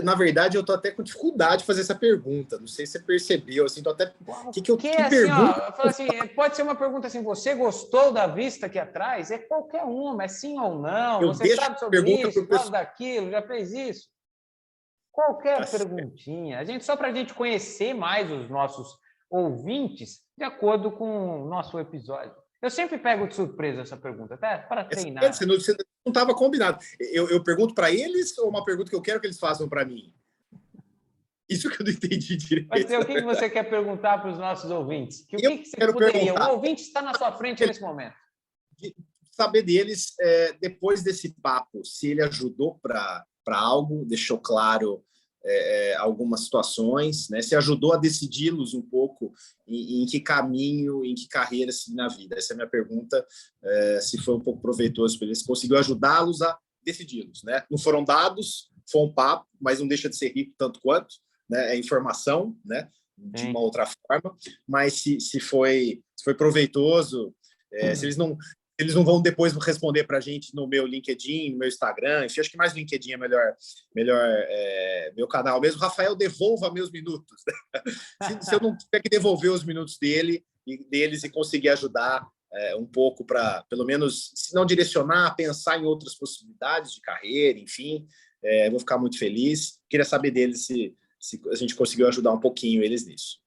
Na verdade, eu estou até com dificuldade de fazer essa pergunta. Não sei se você percebeu, assim, tô até... Que assim, pergunta? Ó, eu falo assim, pode ser uma pergunta assim, você gostou da vista aqui atrás? É qualquer uma, é sim ou não, você sabe sobre isso, gosta daquilo, já fez isso? Qualquer perguntinha. Só para a gente conhecer mais os nossos ouvintes, de acordo com o nosso episódio. Eu sempre pego de surpresa essa pergunta, até para treinar. Você não estava combinado. Eu pergunto para eles ou uma pergunta que eu quero que eles façam para mim? Isso que eu não entendi direito. Mas o que você quer perguntar para os nossos ouvintes? O que você poderia? O ouvinte está na sua frente nesse momento. Saber deles, depois desse papo, se ele ajudou para algo, deixou claro algumas situações, né? Se ajudou a decidi-los um pouco em que caminho, em que carreira seguir na vida. Essa é a minha pergunta, se foi um pouco proveitoso para eles, conseguiu ajudá-los a decidi-los, né? Não foram dados, foi um papo, mas não deixa de ser rico tanto quanto, né? É informação, né? De uma outra forma, mas se foi proveitoso, se eles não eles não vão depois responder para a gente no meu LinkedIn, no meu Instagram. Enfim, acho que mais LinkedIn é melhor meu canal mesmo. Rafael, devolva meus minutos. Se eu não tiver que devolver os minutos deles e conseguir ajudar um pouco para, pelo menos, se não direcionar, pensar em outras possibilidades de carreira, enfim, vou ficar muito feliz. Queria saber deles se a gente conseguiu ajudar um pouquinho eles nisso.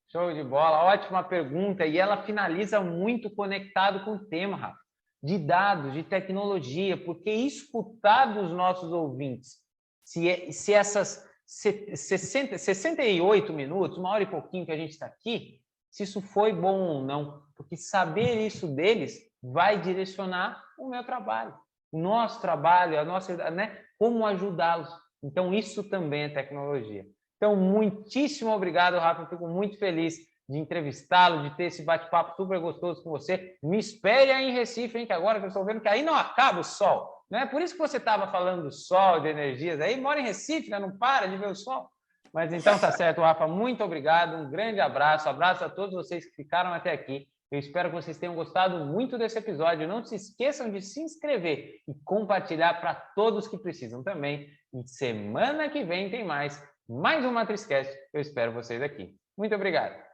Show de bola, ótima pergunta. E ela finaliza muito conectado com o tema, Rafa, de dados, de tecnologia, porque escutar dos nossos ouvintes, se essas 68 minutos, 1 hora e pouquinho que a gente está aqui, se isso foi bom ou não, porque saber isso deles vai direcionar o meu trabalho, o nosso trabalho, a nossa, né, como ajudá-los. Então, isso também é tecnologia. Então, muitíssimo obrigado, Rafa. Eu fico muito feliz de entrevistá-lo, de ter esse bate-papo super gostoso com você. Me espere aí em Recife, hein, que agora eu estou vendo que aí não acaba o sol. Não é por isso que você estava falando do sol, de energias. Aí mora em Recife, né? Não para de ver o sol. Mas então tá certo, Rafa. Muito obrigado. Um grande abraço. Abraço a todos vocês que ficaram até aqui. Eu espero que vocês tenham gostado muito desse episódio. Não se esqueçam de se inscrever e compartilhar para todos que precisam também. E semana que vem tem mais um MatrizCast. Eu espero vocês aqui. Muito obrigado.